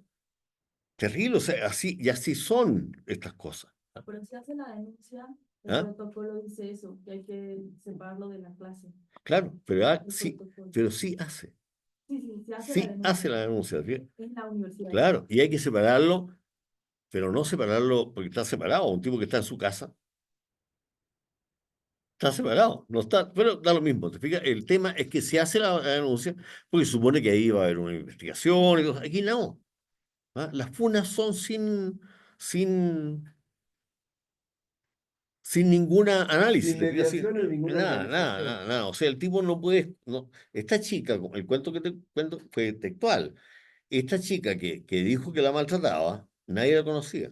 terrible, o sea, así, y así son estas cosas. Pero si hace la denuncia, el ¿Ah? protocolo dice eso, que hay que separarlo de la clase. Claro, El sí, protocolo. pero sí hace. Sí, sí, se hace la Sí hace denuncia la denuncia, ¿te fijas? en la universidad. Claro, y hay que separarlo, pero no separarlo porque está separado. Un tipo que está en su casa, está separado, no está, pero da lo mismo, ¿te fijas? El tema es que se hace la denuncia porque supone que ahí va a haber una investigación y cosas. Aquí no. ¿Ah? Las funas son sin, sin ninguna análisis, Sin ¿te fijas? mediación en ninguna Nada, nada, organización. nada, nada. O sea, el tipo no puede, no, esta chica, el cuento que te cuento fue textual. Esta chica que dijo que la maltrataba, nadie la conocía.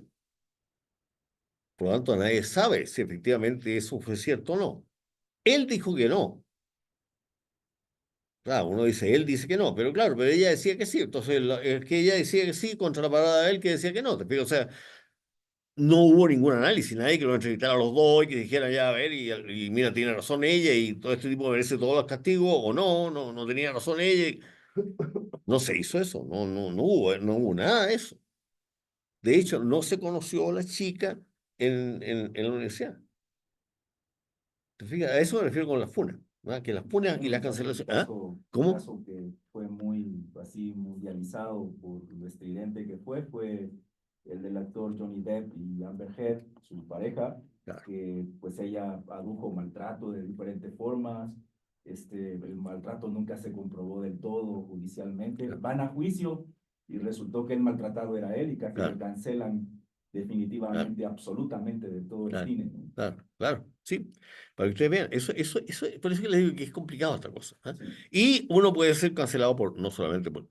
Por lo tanto, nadie sabe si efectivamente eso fue cierto o no. Él dijo que no. Claro, uno dice, él dice que no, pero claro, pero ella decía que sí. Entonces, es que ella decía que sí contra la parada de él que decía que no. ¿Te fijas? O sea, no hubo ningún análisis, nadie que lo entrevistara a los dos y que dijera, ya, a ver, y mira, tiene razón ella y todo este tipo merece todos los castigos, o no tenía razón ella. No se hizo eso, no hubo nada de eso. De hecho, no se conoció a la chica en la universidad. ¿Te fijas? A eso me refiero con las funas, ¿no? Que las funas y Bueno, las cancelaciones. ¿Ah? un ¿Cómo? caso que fue muy así mundializado por lo estridente que fue el del actor Johnny Depp y Amber Heard, su pareja, Claro, que pues ella adujo maltrato de diferentes formas. El maltrato nunca se comprobó del todo judicialmente. claro, Van a juicio y resultó que el maltratado era él y casi lo claro, cancelan claro, definitivamente, absolutamente de todo el claro, cine, ¿no? claro, claro, sí. Para que ustedes vean, por eso que les digo que es complicado esta cosa. ¿Ah? Sí. Y uno puede ser cancelado por, no solamente por,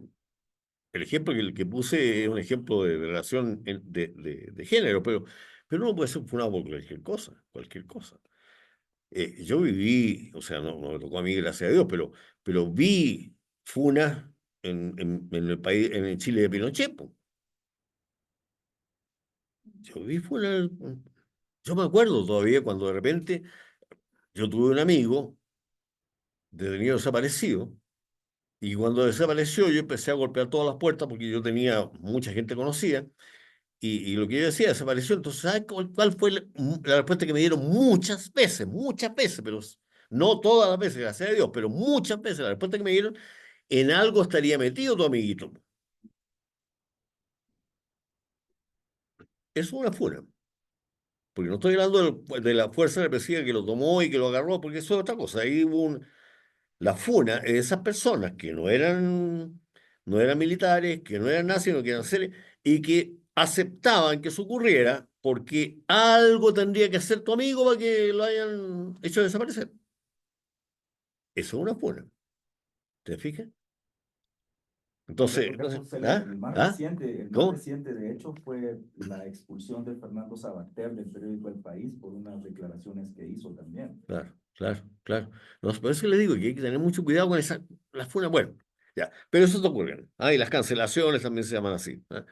el ejemplo que puse es un ejemplo de relación de género, pero uno puede ser funado por cualquier cosa, cualquier cosa. Yo viví, o sea, no me tocó a mí, gracias a Dios, pero vi funas en el país, en el Chile de Pinochet, po. Yo vi funas, yo me acuerdo todavía cuando de repente yo tuve un amigo detenido desaparecido, y cuando desapareció yo empecé a golpear todas las puertas porque yo tenía mucha gente conocida. Y lo que yo decía, desapareció. Entonces, ¿sabes cuál fue la respuesta que me dieron muchas veces, pero no todas las veces, gracias a Dios, pero muchas veces la respuesta que me dieron, en algo estaría metido tu amiguito? Eso es una funa, porque no estoy hablando de la fuerza represiva que lo tomó y que lo agarró, porque eso es otra cosa. Ahí hubo la funa es de esas personas que no eran militares, que no eran nazis, sino que eran seres, y que aceptaban que eso ocurriera porque algo tendría que hacer tu amigo para que lo hayan hecho desaparecer. Eso es una funa. ¿Te fijas? El Entonces, otro caso ¿ah? ¿Ah? el más ¿Cómo? reciente de hecho fue la expulsión de Fernando Sabater del periódico El País por unas declaraciones que hizo también. Claro, claro, claro. No, por eso le digo que hay que tener mucho cuidado con las funas. Bueno, ya, pero eso te ocurre. Ah, y las cancelaciones también se llaman así. ¿Ah?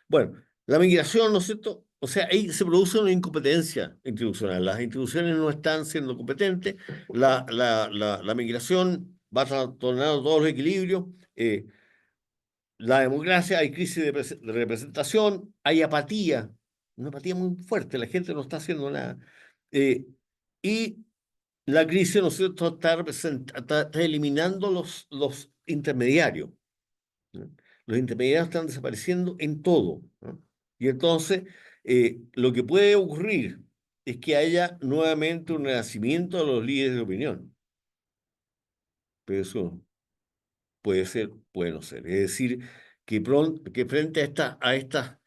Bueno, la migración, ¿no es cierto? O sea, ahí se produce una incompetencia institucional. Las instituciones no están siendo competentes. La migración va trastornando todos los equilibrios. La democracia, hay crisis de representación, hay apatía, una apatía muy fuerte. La gente no está haciendo nada. Eh, y la crisis, ¿no es cierto?, está eliminando los intermediarios, ¿no? Los intermediarios están desapareciendo en todo, ¿no? Y entonces, lo que puede ocurrir es que haya nuevamente un renacimiento de los líderes de opinión. Pero eso puede ser, puede no ser. Es decir, que frente a esta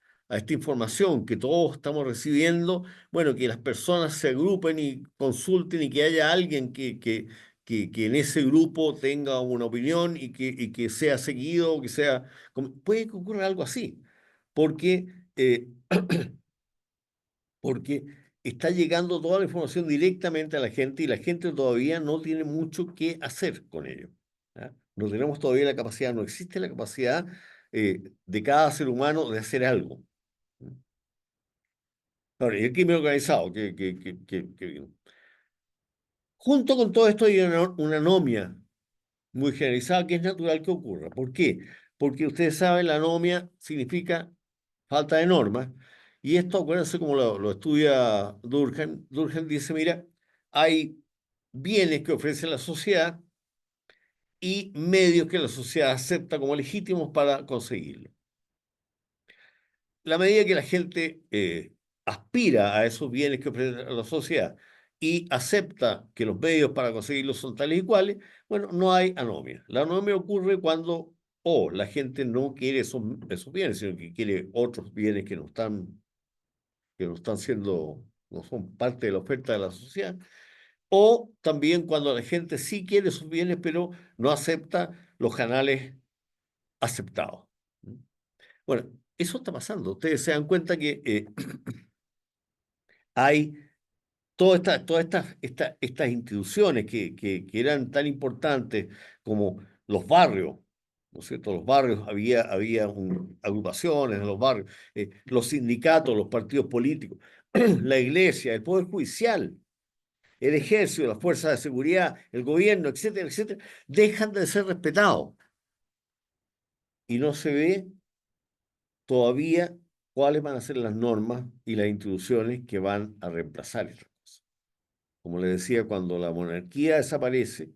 información que todos estamos recibiendo, bueno, que las personas se agrupen y consulten y que haya alguien que en ese grupo tenga una opinión y que sea seguido, que sea, puede que ocurra algo así, porque, porque está llegando toda la información directamente a la gente y la gente todavía no tiene mucho que hacer con ello. ¿Ah? No tenemos todavía la capacidad, no existe la capacidad de cada ser humano de hacer algo. Ahora, y el crimen organizado, junto con todo esto hay una anomia muy generalizada que es natural que ocurra. ¿Por qué? Porque ustedes saben, la anomia significa falta de normas, y esto, acuérdense como lo estudia Durkheim. Durkheim dice, mira, hay bienes que ofrece la sociedad y medios que la sociedad acepta como legítimos para conseguirlo. La medida que la gente aspira a esos bienes que ofrece la sociedad y acepta que los medios para conseguirlos son tales y cuales, bueno, no hay anomia. La anomia ocurre cuando la gente no quiere esos bienes, sino que quiere otros bienes que no están siendo, no son parte de la oferta de la sociedad, o también cuando la gente sí quiere esos bienes, pero no acepta los canales aceptados. Bueno, eso está pasando. Ustedes se dan cuenta que hay todas estas instituciones que eran tan importantes como los barrios, ¿no es cierto? Los barrios, había agrupaciones en los barrios, los sindicatos, los partidos políticos, la iglesia, el poder judicial, el ejército, las fuerzas de seguridad, el gobierno, etcétera, etcétera, dejan de ser respetados y no se ve todavía cuáles van a ser las normas y las instituciones que van a reemplazar estas cosas. Como le decía, cuando la monarquía desaparece,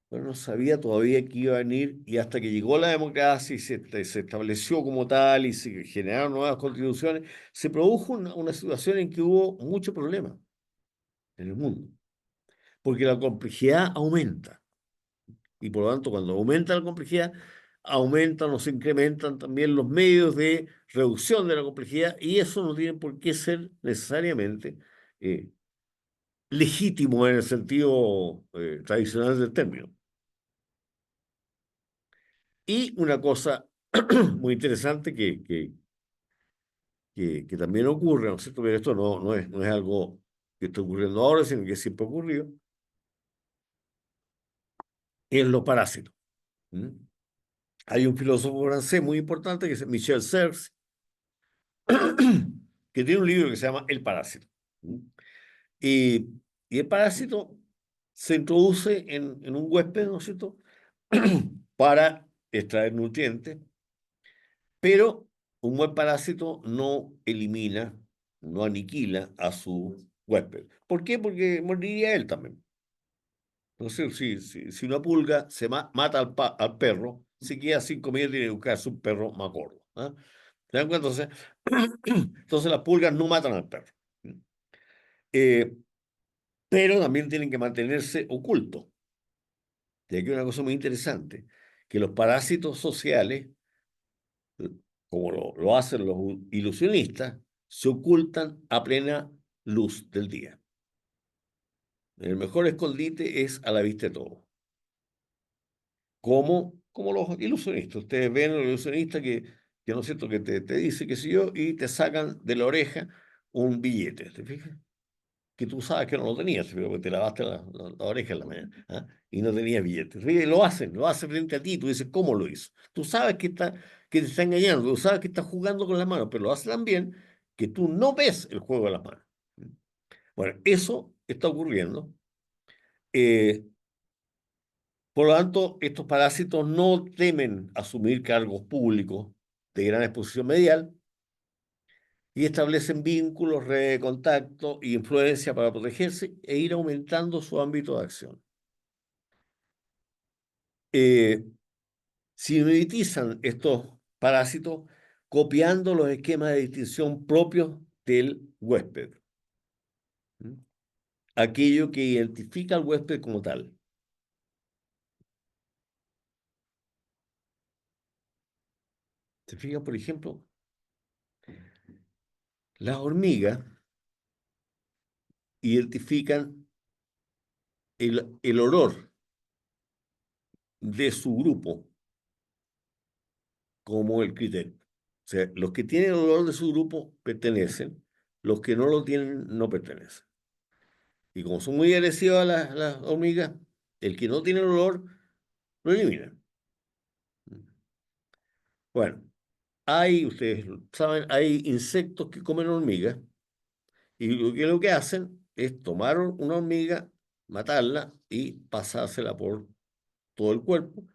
bueno, no sabía todavía que iba a venir, y hasta que llegó la democracia y se estableció como tal y se generaron nuevas constituciones, se produjo una situación en que hubo mucho problema en el mundo, porque la complejidad aumenta. Y por lo tanto, cuando aumenta la complejidad, aumentan o se incrementan también los medios de reducción de la complejidad, y eso no tiene por qué ser necesariamente legítimo en el sentido tradicional del término. Y una cosa muy interesante que también ocurre, ¿no es cierto? Pero esto no es algo que está ocurriendo ahora, sino que siempre ocurrió, es los parásitos. ¿Mm? Hay un filósofo francés muy importante que es Michel Serres, que tiene un libro que se llama El parásito. ¿Mm? Y, y el parásito se introduce en un huésped, ¿no es cierto?, para extraer nutrientes, pero un buen parásito no elimina, no aniquila a su huésped. ¿Por qué? Porque moriría él también. Entonces, si una pulga mata al perro, si queda sin comida, tiene que buscarse un perro más gordo. ¿Ah? ¿Se dan cuenta? Entonces las pulgas no matan al perro. Eh, pero también tienen que mantenerse ocultos. Y aquí hay una cosa muy interesante, que los parásitos sociales, como lo hacen los ilusionistas, se ocultan a plena luz del día. El mejor escondite es a la vista de todo. Como los ilusionistas. Ustedes ven a los ilusionistas que no es cierto, que te dice, qué sé yo, y te sacan de la oreja un billete. ¿Te fijas? Que tú sabes que no lo tenías, porque te lavaste la oreja en la mañana, ¿ah? Y no tenías billetes. Y lo hacen frente a ti. Tú dices, ¿cómo lo hizo? Tú sabes que te está engañando, tú sabes que está jugando con las manos, pero lo hace tan bien que tú no ves el juego de las manos. Bueno, eso está ocurriendo. Eh, por lo tanto, estos parásitos no temen asumir cargos públicos de gran exposición medial y establecen vínculos, redes de contacto e influencia para protegerse e ir aumentando su ámbito de acción. Si mimetizan estos parásitos copiando los esquemas de distinción propios del huésped. ¿Mm? Aquello que identifica al huésped como tal. ¿Se fijan, por ejemplo? Las hormigas identifican el olor de su grupo como el criterio. O sea, los que tienen el olor de su grupo pertenecen, los que no lo tienen no pertenecen. Y como son muy agresivas las hormigas, el que no tiene el olor lo eliminan. Bueno, ustedes saben, hay insectos que comen hormigas y lo que hacen es tomar una hormiga, matarla y pasársela por todo el cuerpo.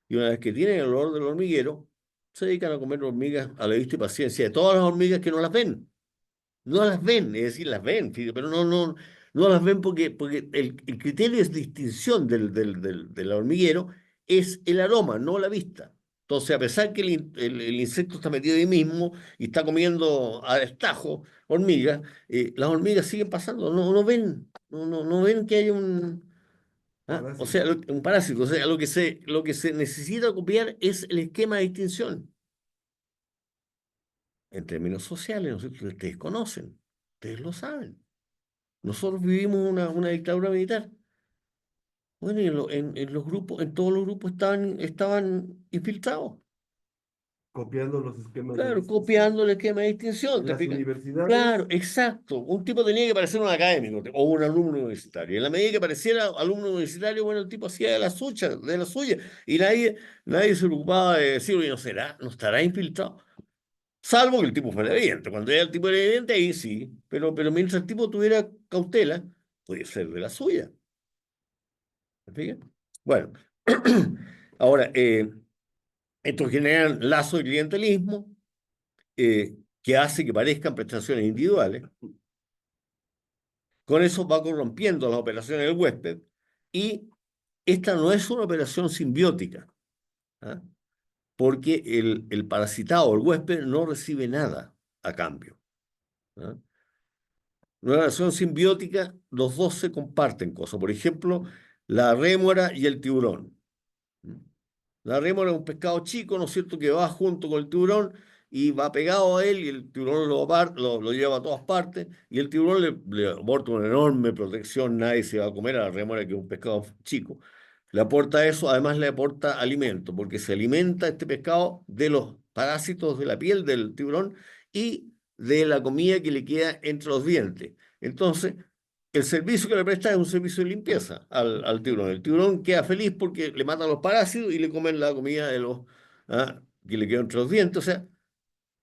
Y una vez que tienen el olor del hormiguero, se dedican a comer hormigas a la vista y paciencia de todas las hormigas que no las ven. No las ven, es decir, las ven, fíjate, pero no las ven porque el criterio de distinción del hormiguero es el aroma, no la vista. Entonces, a pesar que el insecto está metido ahí mismo y está comiendo a destajo hormigas, las hormigas siguen pasando, no ven, no ven que hay o sea, Parásito. un parásito. O sea, lo que se necesita copiar es el esquema de distinción en términos sociales, ¿no es cierto? Ustedes conocen, ustedes lo saben. Nosotros vivimos una dictadura militar. Bueno, y en los grupos, en todos los grupos estaban infiltrados. Copiando los esquemas de Claro, distinción. copiando el esquema de distinción. En ¿Te las fijas? universidades, Claro, exacto. Un tipo tenía que parecer un académico o un alumno universitario. En la medida que pareciera alumno universitario, bueno, el tipo hacía de la suya. Y nadie se preocupaba de decir, oye, no estará infiltrado. Salvo que el tipo fuera evidente. Cuando ya el tipo era evidente, ahí sí. Pero mientras el tipo tuviera cautela, podía ser de la suya. ¿Me fijas? Bueno, ahora, esto genera lazos de clientelismo que hace que parezcan prestaciones individuales. Con eso va corrompiendo las operaciones del huésped y esta no es una operación simbiótica, ¿ah? Porque el parasitado, el huésped, no recibe nada a cambio, ¿ah? Una relación simbiótica, los dos se comparten cosas. Por ejemplo, la rémora y el tiburón. La rémora es un pescado chico, ¿no es cierto?, que va junto con el tiburón y va pegado a él y el tiburón lo lleva a todas partes y el tiburón le aporta una enorme protección, nadie se va a comer a la rémora que es un pescado chico. Le aporta eso, además le aporta alimento, porque se alimenta este pescado de los parásitos de la piel del tiburón y de la comida que le queda entre los dientes. Entonces, el servicio que le presta es un servicio de limpieza al tiburón. El tiburón queda feliz porque le matan los parásitos y le comen la comida que le queda entre los dientes. O sea,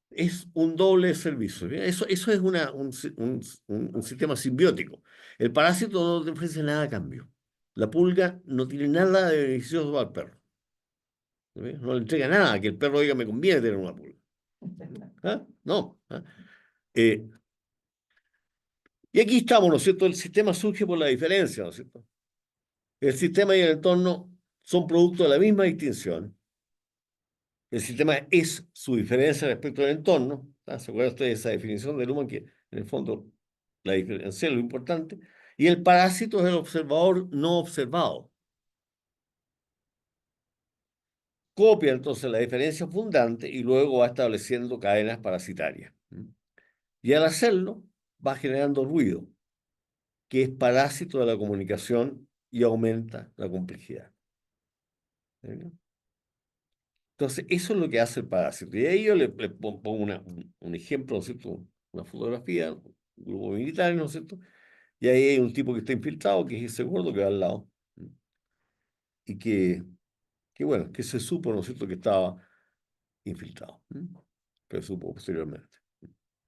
es un doble servicio. ¿Bien? Eso es un sistema simbiótico. El parásito no te ofrece nada a cambio. La pulga no tiene nada de beneficioso al perro. ¿Bien? No le entrega nada, que el perro diga me conviene tener una pulga. ¿Ah? No. ¿Ah? Eh, y aquí estamos, ¿no es cierto? El sistema surge por la diferencia, ¿no es cierto? El sistema y el entorno son producto de la misma distinción. El sistema es su diferencia respecto al entorno. ¿Se acuerdan ustedes de esa definición de Luhmann que en el fondo la diferencia es lo importante? Y el parásito es el observador no observado. Copia entonces la diferencia fundante y luego va estableciendo cadenas parasitarias. Y al hacerlo va generando ruido, que es parásito de la comunicación y aumenta la complejidad. ¿Sí? Entonces, eso es lo que hace el parásito. Y ahí yo le pongo un ejemplo, ¿no es cierto? Una fotografía, un grupo militar, ¿no es cierto? Y ahí hay un tipo que está infiltrado, que es ese gordo que va al lado. Y bueno, que se supo, ¿no es cierto?, que estaba infiltrado. Que se supo posteriormente.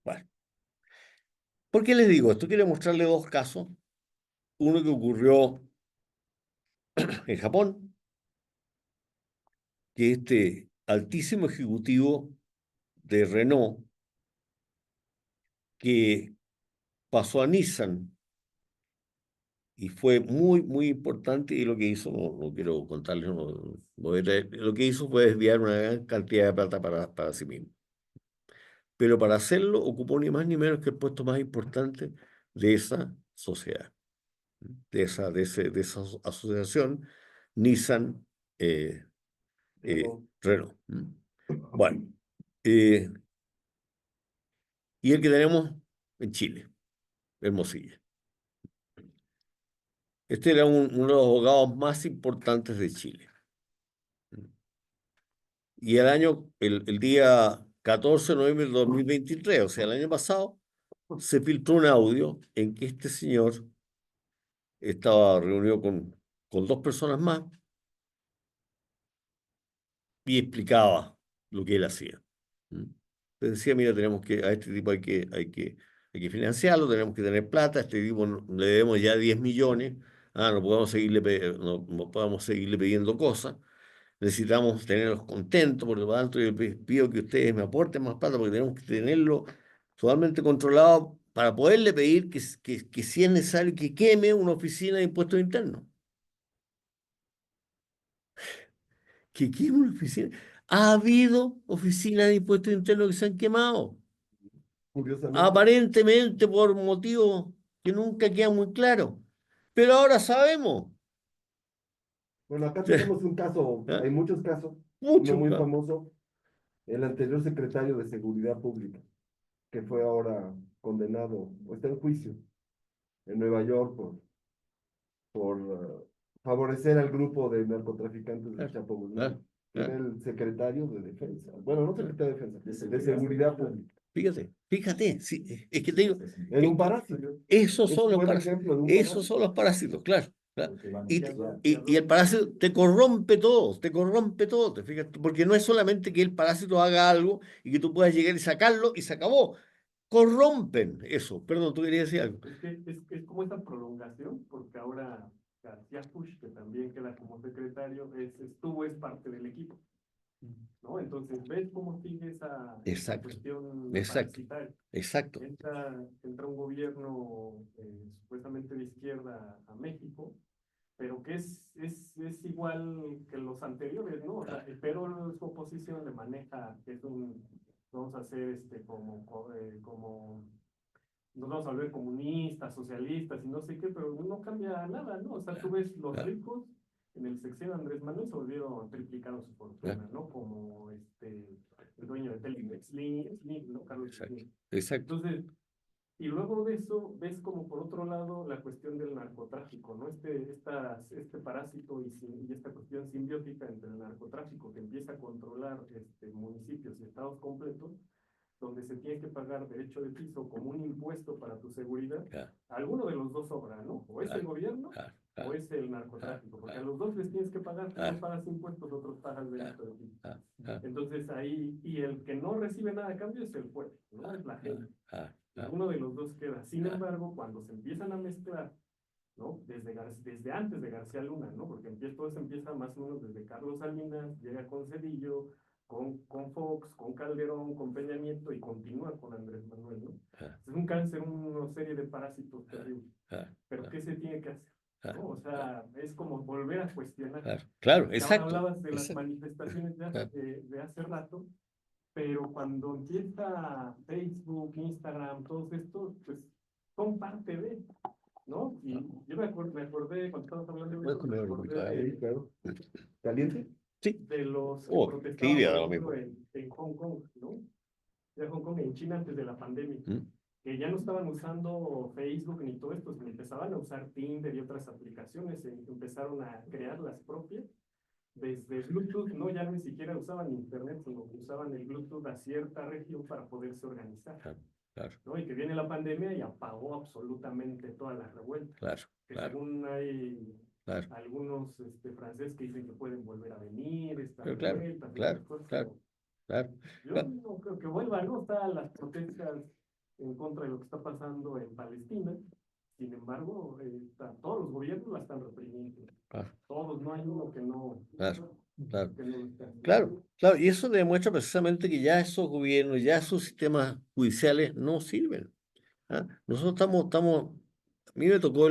Bueno, ¿por qué les digo esto? Quiero mostrarle dos casos. Uno que ocurrió en Japón, que este altísimo ejecutivo de Renault, que pasó a Nissan y fue muy importante y lo que hizo, no quiero contarles, lo que hizo fue desviar una gran cantidad de plata para sí mismo. Pero para hacerlo ocupó ni más ni menos que el puesto más importante de esa sociedad, de esa asociación Nissan Renault. Bueno, eh, y el que tenemos en Chile, Hermosilla. Este era uno de los abogados más importantes de Chile. Y el día 14 de noviembre de 2023, o sea, el año pasado, se filtró un audio en que este señor estaba reunido con dos personas más y explicaba lo que él hacía. ¿Mm? Entonces decía, mira, a este tipo hay que financiarlo, tenemos que tener plata, a este tipo le debemos ya 10 millones, no podemos no podemos seguirle pidiendo cosas, necesitamos tenerlos contentos, por lo tanto yo les pido que ustedes me aporten más plata porque tenemos que tenerlo totalmente controlado para poderle pedir que si es necesario que queme una oficina de impuestos internos. Que queme una oficina. Ha habido oficinas de impuestos internos que se han quemado, Curiosamente. aparentemente por motivos que nunca quedan muy claros. Pero ahora sabemos. Bueno, acá tenemos un caso, ¿Ah? hay muchos casos, uno Mucho. muy famoso, el anterior secretario de Seguridad Pública, que fue ahora condenado, o está en juicio en Nueva York por favorecer al grupo de narcotraficantes del Claro, Chapo claro, Guzmán. Era claro. el secretario de Defensa, bueno, no secretario de Defensa, de seguridad. Seguridad Pública. Fíjate, sí, es que te digo, Era un parásito. esos Es son un los buen parásitos, ejemplo de un esos parásito. son los parásitos, claro, claro. Porque van Y, a- y el parásito te corrompe todo, te fijas, porque no es solamente que el parásito haga algo y que tú puedas llegar y sacarlo y se acabó. Corrompen eso. Perdón, tú querías decir algo. Es como esa prolongación, porque ahora García Puig, que también queda como secretario, es parte del equipo, ¿no? Entonces, ¿ves cómo sigue esa Exacto, cuestión exacto, parasitaria? exacto. Entra un gobierno supuestamente de izquierda a México, pero que es igual que los anteriores, ¿no? O sea, pero su oposición le maneja, que es vamos a hacer como nos vamos a volver comunistas, socialistas y no sé qué, pero no cambia nada, ¿no? O sea, tú ves los ricos en el sexenio de Andrés Manuel se volvieron, triplicaron su fortuna, ¿no? Como el dueño de Telmex, Slim, ¿no? Carlos Exacto, Slim. exacto. Entonces, y luego de eso, ves como por otro lado la cuestión del narcotráfico, ¿no? Este parásito y esta cuestión simbiótica entre el narcotráfico que empieza a controlar municipios y estados completos, donde se tiene que pagar derecho de piso como un impuesto para tu seguridad, Claro, alguno de los dos sobra, ¿no? O es el gobierno claro, o claro, es el narcotráfico, porque a claro, los dos les tienes que pagar, claro. uno pagas impuestos, otros pagas derecho de piso. claro, Entonces ahí, y el que no recibe nada a cambio es el pueblo, ¿no? Es la gente. claro. Uno de los dos queda. Sin embargo, cuando se empiezan a mezclar, ¿no? Desde antes de García Luna, ¿no? Porque todo se empieza más o menos desde Carlos Salinas, llega con Cedillo, con Fox, con Calderón, con Peña Nieto y continúa con Andrés Manuel, ¿no? Es un cáncer, una serie de parásitos terribles. Pero ¿qué se tiene que hacer? ¿No? O sea, es como volver a cuestionar. Claro, Ahora exacto. hablabas de las exacto. manifestaciones de hace rato, pero cuando empieza Facebook, Instagram, todos estos, pues son parte de, ¿no? Y yo me acordé cuando estábamos hablando de ¿Puedes eso, me comer un acordé poquito de Sí, claro. ¿Caliente? Sí. de los que Oh, protestaban, tibia, por da lo ejemplo, mismo. en Hong Kong, ¿no? De Hong Kong, en China antes de la pandemia, ¿Mm? que ya no estaban usando Facebook ni todo esto, sino empezaban a usar Tinder y otras aplicaciones, empezaron a crear las propias, desde Bluetooth, no, ya ni siquiera usaban internet, sino que usaban el Bluetooth a cierta región para poderse organizar, Claro, ¿no? Y que viene la pandemia y apagó absolutamente todas las revueltas, claro, que claro, según hay claro. algunos franceses que dicen que pueden volver a venir, estas Pero claro, revueltas, claro, estas cosas, claro, claro. yo no creo que vuelvan, ¿no? Están las protestas en contra de lo que está pasando en Palestina. Sin embargo, todos los gobiernos la están reprimiendo. Claro. Todos, no hay uno que no, Claro, claro. que no lo esté haciendo. Claro, y eso demuestra precisamente que ya esos gobiernos, ya esos sistemas judiciales no sirven. Nosotros a mí me tocó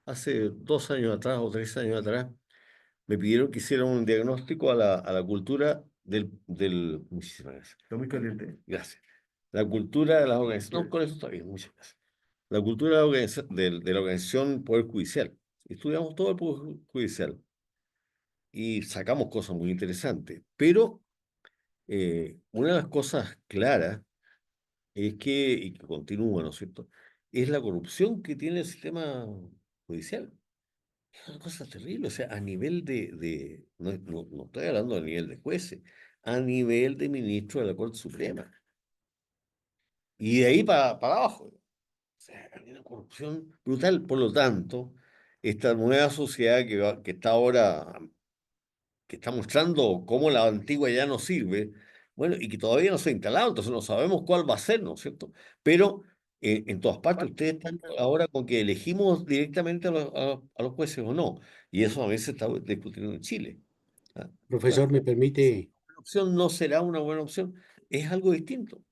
hace 2 años atrás o 3 años atrás, me pidieron que hiciera un diagnóstico a la cultura muchísimas gracias. Está muy caliente. Gracias. La cultura de las organizaciones, no, con eso está bien, muchas gracias. La cultura de la organización Poder Judicial. Estudiamos todo el Poder Judicial y sacamos cosas muy interesantes, pero una de las cosas claras y que continúa, ¿no es cierto?, es la corrupción que tiene el sistema judicial. Es una cosa terrible, o sea, a nivel no estoy hablando a nivel de jueces, a nivel de ministro de la Corte Suprema. Y de ahí para abajo. O sea, hay una corrupción brutal. Por lo tanto, esta nueva sociedad que está ahora que está mostrando cómo la antigua ya no sirve, bueno, y que todavía no se ha instalado, entonces no sabemos cuál va a ser, ¿no es cierto? Pero en todas partes ustedes están ahora con que elegimos directamente a los jueces o no, y eso a veces está discutiendo en Chile. ¿Ah? Profesor, ¿me permite, Una opción no será una buena opción, es algo distinto.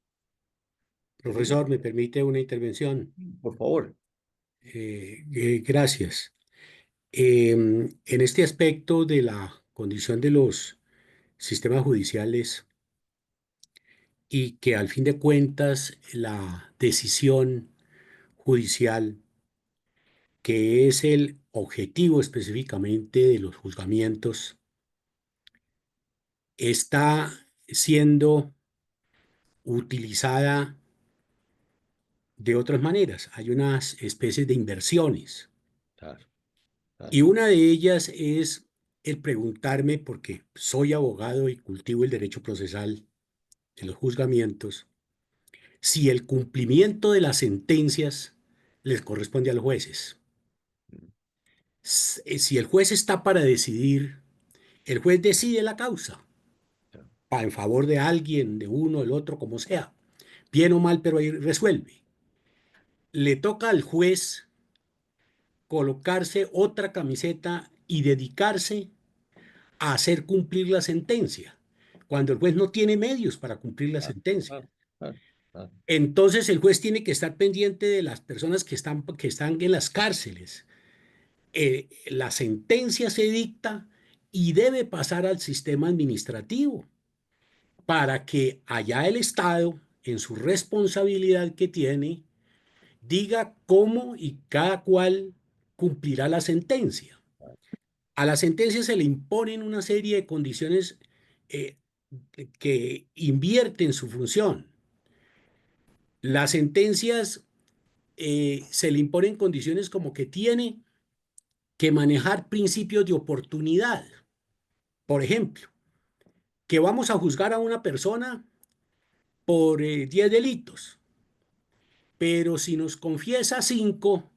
profesor, me permite una intervención? Por favor. Gracias. En este aspecto de la condición de los sistemas judiciales y que al fin de cuentas la decisión judicial, que es el objetivo específicamente de los juzgamientos, está siendo utilizada de otras maneras. Hay unas especies de inversiones Claro, y claro, una de ellas es el preguntarme, porque soy abogado y cultivo el derecho procesal de los juzgamientos, si el cumplimiento de las sentencias les corresponde a los jueces. Si el juez está para decidir, el juez decide la causa, claro, en favor de alguien, de uno, del otro, como sea, bien o mal, pero ahí resuelve. Le toca al juez colocarse otra camiseta y dedicarse a hacer cumplir la sentencia, cuando el juez no tiene medios para cumplir la claro, sentencia. claro, claro, claro. Entonces el juez tiene que estar pendiente de las personas que están en las cárceles. La sentencia se dicta y debe pasar al sistema administrativo para que allá el Estado, en su responsabilidad que tiene, diga cómo y cada cual cumplirá la sentencia. A la sentencia se le imponen una serie de condiciones eh, que invierten su función. Las sentencias se le imponen condiciones como que tiene que manejar principios de oportunidad. Por ejemplo, que vamos a juzgar a una persona por 10 delitos, pero si nos confiesa 5,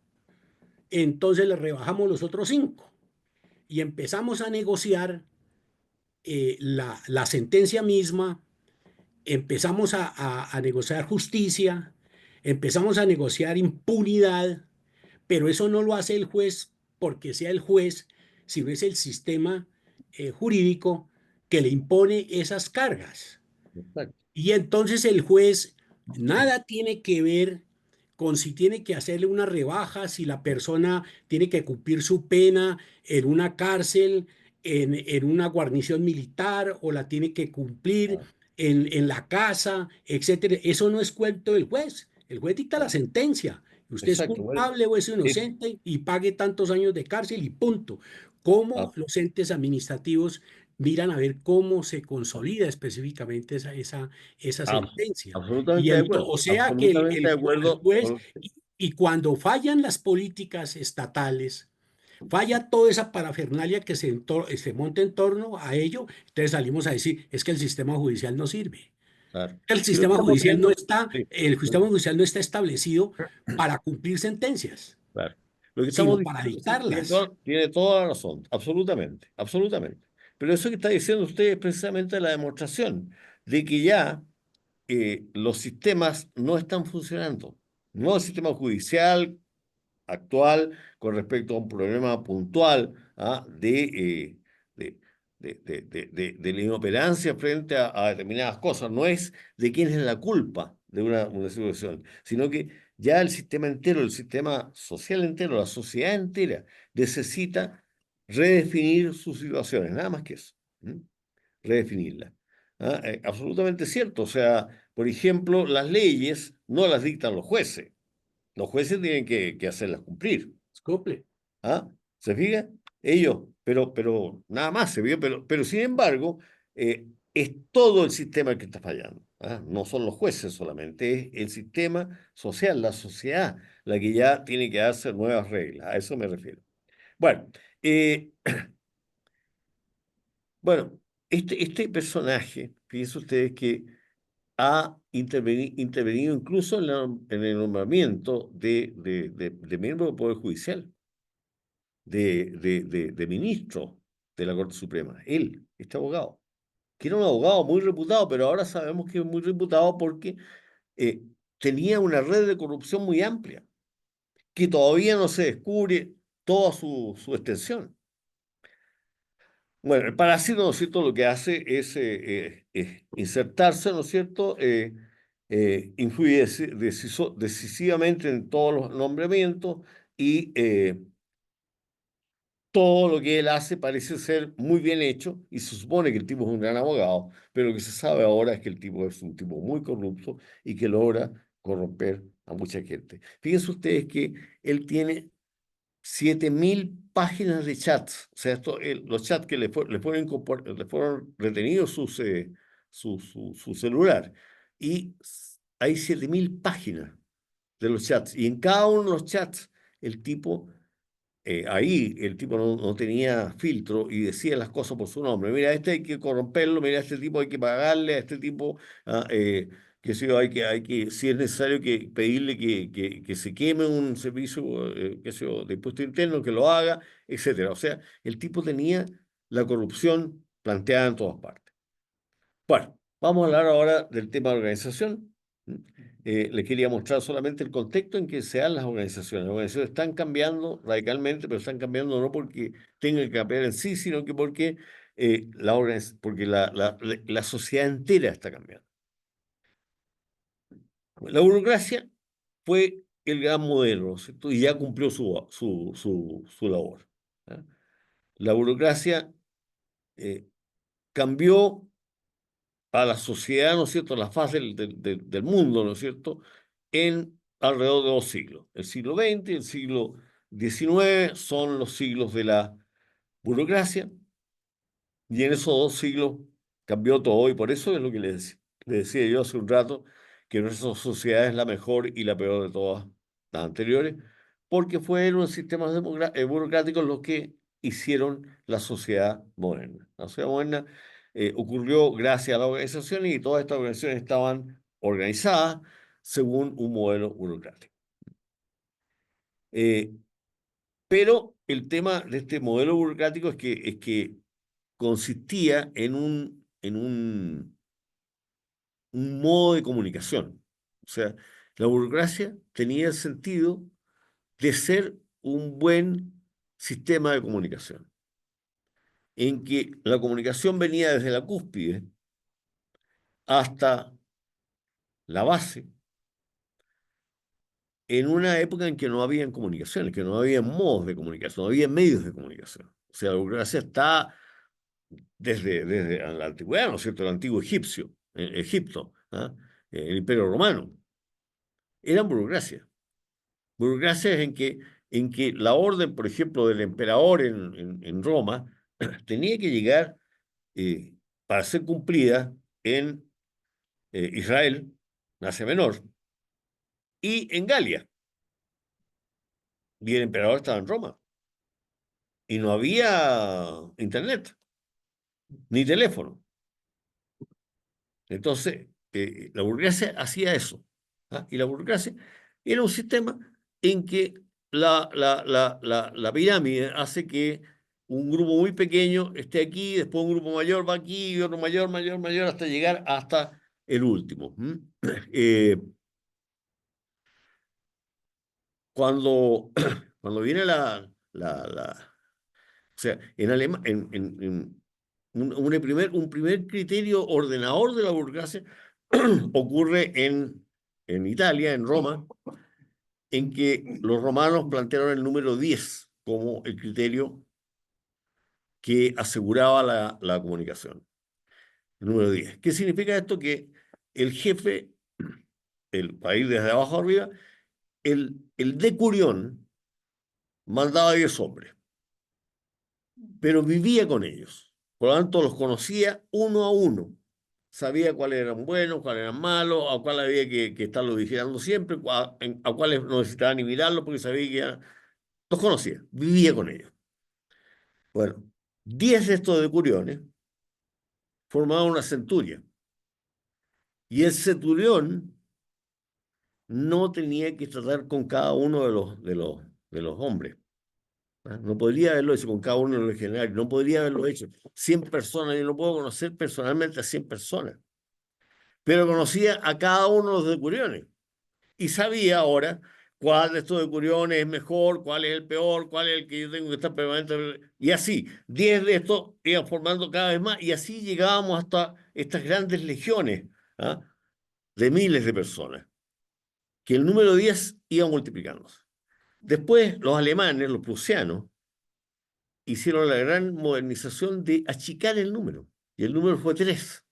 entonces le rebajamos los otros 5 y empezamos a negociar la sentencia misma, empezamos a negociar justicia, empezamos a negociar impunidad, pero eso no lo hace el juez porque sea el juez, sino es el sistema jurídico que le impone esas cargas. Exacto. Y entonces el juez nada tiene que ver con si tiene que hacerle una rebaja, si la persona tiene que cumplir su pena en una cárcel, en una guarnición militar, o la tiene que cumplir Claro, en la casa, etcétera. Eso no es cuento del juez. El juez dicta la claro. sentencia. Usted es Exacto. Bueno, culpable o es es- inocente y pague tantos años de cárcel y punto. ¿Cómo ah, los entes administrativos miran a ver cómo se consolida específicamente esa sentencia? absolutamente de acuerdo. O sea que Absolutamente de el acuerdo juez, con usted. y cuando fallan las políticas estatales, falla toda esa parafernalia que se monta en torno a ello, entonces salimos a decir, es que el sistema judicial no sirve. Claro. El Si lo que sistema estamos judicial no viendo, está, sí, el sistema judicial no está establecido para cumplir sentencias, claro. Lo que estamos sino para diciendo sí, dictarlas. tiene toda la razón, absolutamente, absolutamente. Pero eso que está diciendo usted es precisamente la demostración de que ya los sistemas no están funcionando. No el sistema judicial actual con respecto a un problema puntual, ¿ah? De la inoperancia frente a determinadas cosas. No es de quién es la culpa de una situación, sino que ya el sistema entero, el sistema social entero, la sociedad entera necesita redefinir sus situaciones, nada más que eso. ¿M? Redefinirla. ¿Ah? Absolutamente cierto. O sea, por ejemplo, las leyes no las dictan los jueces. Los jueces tienen que hacerlas cumplir. Cumple. ¿Ah? ¿Se fija? Ellos, pero nada más se vio, pero sin embargo, es todo el sistema el que está fallando. ¿Ah? No son los jueces solamente, es el sistema social, la sociedad, la que ya tiene que darse nuevas reglas. A eso me refiero. Bueno, eh, bueno, este personaje, fíjense ustedes que ha intervenido incluso en el nombramiento de miembros del Poder Judicial, de ministro. de la Corte Suprema, él, este abogado, que era un abogado muy reputado, pero ahora sabemos que es muy reputado porque eh, tenía una red de corrupción muy amplia, que todavía no se descubre toda su extensión. Bueno, el parásito, ¿no es cierto?, lo que hace es insertarse, ¿no es cierto?, influye decisivamente en todos los nombramientos y todo lo que él hace parece ser muy bien hecho y se supone que el tipo es un gran abogado, pero lo que se sabe ahora es que el tipo es un tipo muy corrupto y que logra corromper a mucha gente. Fíjense ustedes que él tiene 7.000 páginas de chats, o sea, los chats que le fueron retenidos su celular, y hay 7.000 páginas de los chats, y en cada uno de los chats el tipo ahí el tipo no tenía filtro y decía las cosas por su nombre. Mira, este hay que corromperlo, mira, a este tipo hay que pagarle, a este tipo, qué sé yo, si es necesario que pedirle que se queme un servicio, qué sé yo, de impuesto interno, que lo haga, etcétera. O sea, el tipo tenía la corrupción planteada en todas partes. Bueno, vamos a hablar ahora del tema de organización. Les quería mostrar solamente el contexto en que se dan las organizaciones. Las organizaciones están cambiando radicalmente, pero están cambiando no porque tengan que cambiar en sí, sino que porque, la sociedad entera está cambiando. La burocracia fue el gran modelo, ¿no es cierto? Y ya cumplió su labor. ¿Ya? La burocracia cambió a la sociedad, ¿no es cierto?, a la faz del mundo, ¿no es cierto?, en alrededor de 2 siglos. El siglo XX y el siglo XIX son los siglos de la burocracia, y en esos 2 siglos cambió todo, y por eso es lo que le decía yo hace un rato, que nuestra sociedad es la mejor y la peor de todas las anteriores, porque fueron los sistemas burocráticos los que hicieron la sociedad moderna. La sociedad moderna ocurrió gracias a la organización, y todas estas organizaciones estaban organizadas según un modelo burocrático. Eh, pero el tema de este modelo burocrático es que consistía en un modo de comunicación. O sea, la burocracia tenía el sentido de ser un buen sistema de comunicación, en que la comunicación venía desde la cúspide hasta la base, en una época en que no había comunicaciones, que no había modos de comunicación, no había medios de comunicación. O sea, la burocracia está desde la antigüedad, ¿no es cierto?, el antiguo Egipto, ¿ah? El Imperio Romano. Eran burocracia. Burocracia es en que la orden, por ejemplo, del emperador en Roma, tenía que llegar para ser cumplida en Israel, Asia Menor, y en Galia. Y el emperador estaba en Roma. Y no había internet, ni teléfono. Entonces, la burocracia hacía eso. ¿Ah? Y la burocracia era un sistema en que la pirámide hace que un grupo muy pequeño esté aquí, después un grupo mayor va aquí, y otro mayor, mayor, mayor, hasta llegar hasta el último. Eh, cuando viene o sea, en alemán, un primer criterio ordenador de la burocracia ocurre en Italia, en Roma, en que los romanos plantearon el número 10 como el criterio que aseguraba la comunicación. El número 10. ¿Qué significa esto? Que el jefe, el país desde abajo arriba, el decurión mandaba 10 hombres, pero vivía con ellos. Por lo tanto, los conocía uno a uno. Sabía cuáles eran buenos, cuáles eran malos, a cuál había que estarlo vigilando siempre, a cuáles no necesitaba ni mirarlo porque sabía que los conocía, vivía con ellos. Bueno, 10 de estos decuriones formaban una centuria, y el centurión no tenía que tratar con cada uno de los hombres. ¿ah? No podría haberlo hecho con cada uno de los generales, no podría haberlo hecho. 100 personas, yo no puedo conocer personalmente a 100 personas, pero conocía a cada uno de los decuriones y sabía ahora cuál de estos decuriones es mejor, cuál es el peor, cuál es el que yo tengo que estar permanentemente. Y así, 10 de estos iban formando cada vez más y así llegábamos hasta estas grandes legiones, ¿ah? De miles de personas, que el número 10 iba multiplicándose. Después los alemanes, los prusianos, hicieron la gran modernización de achicar el número, y el número fue 3.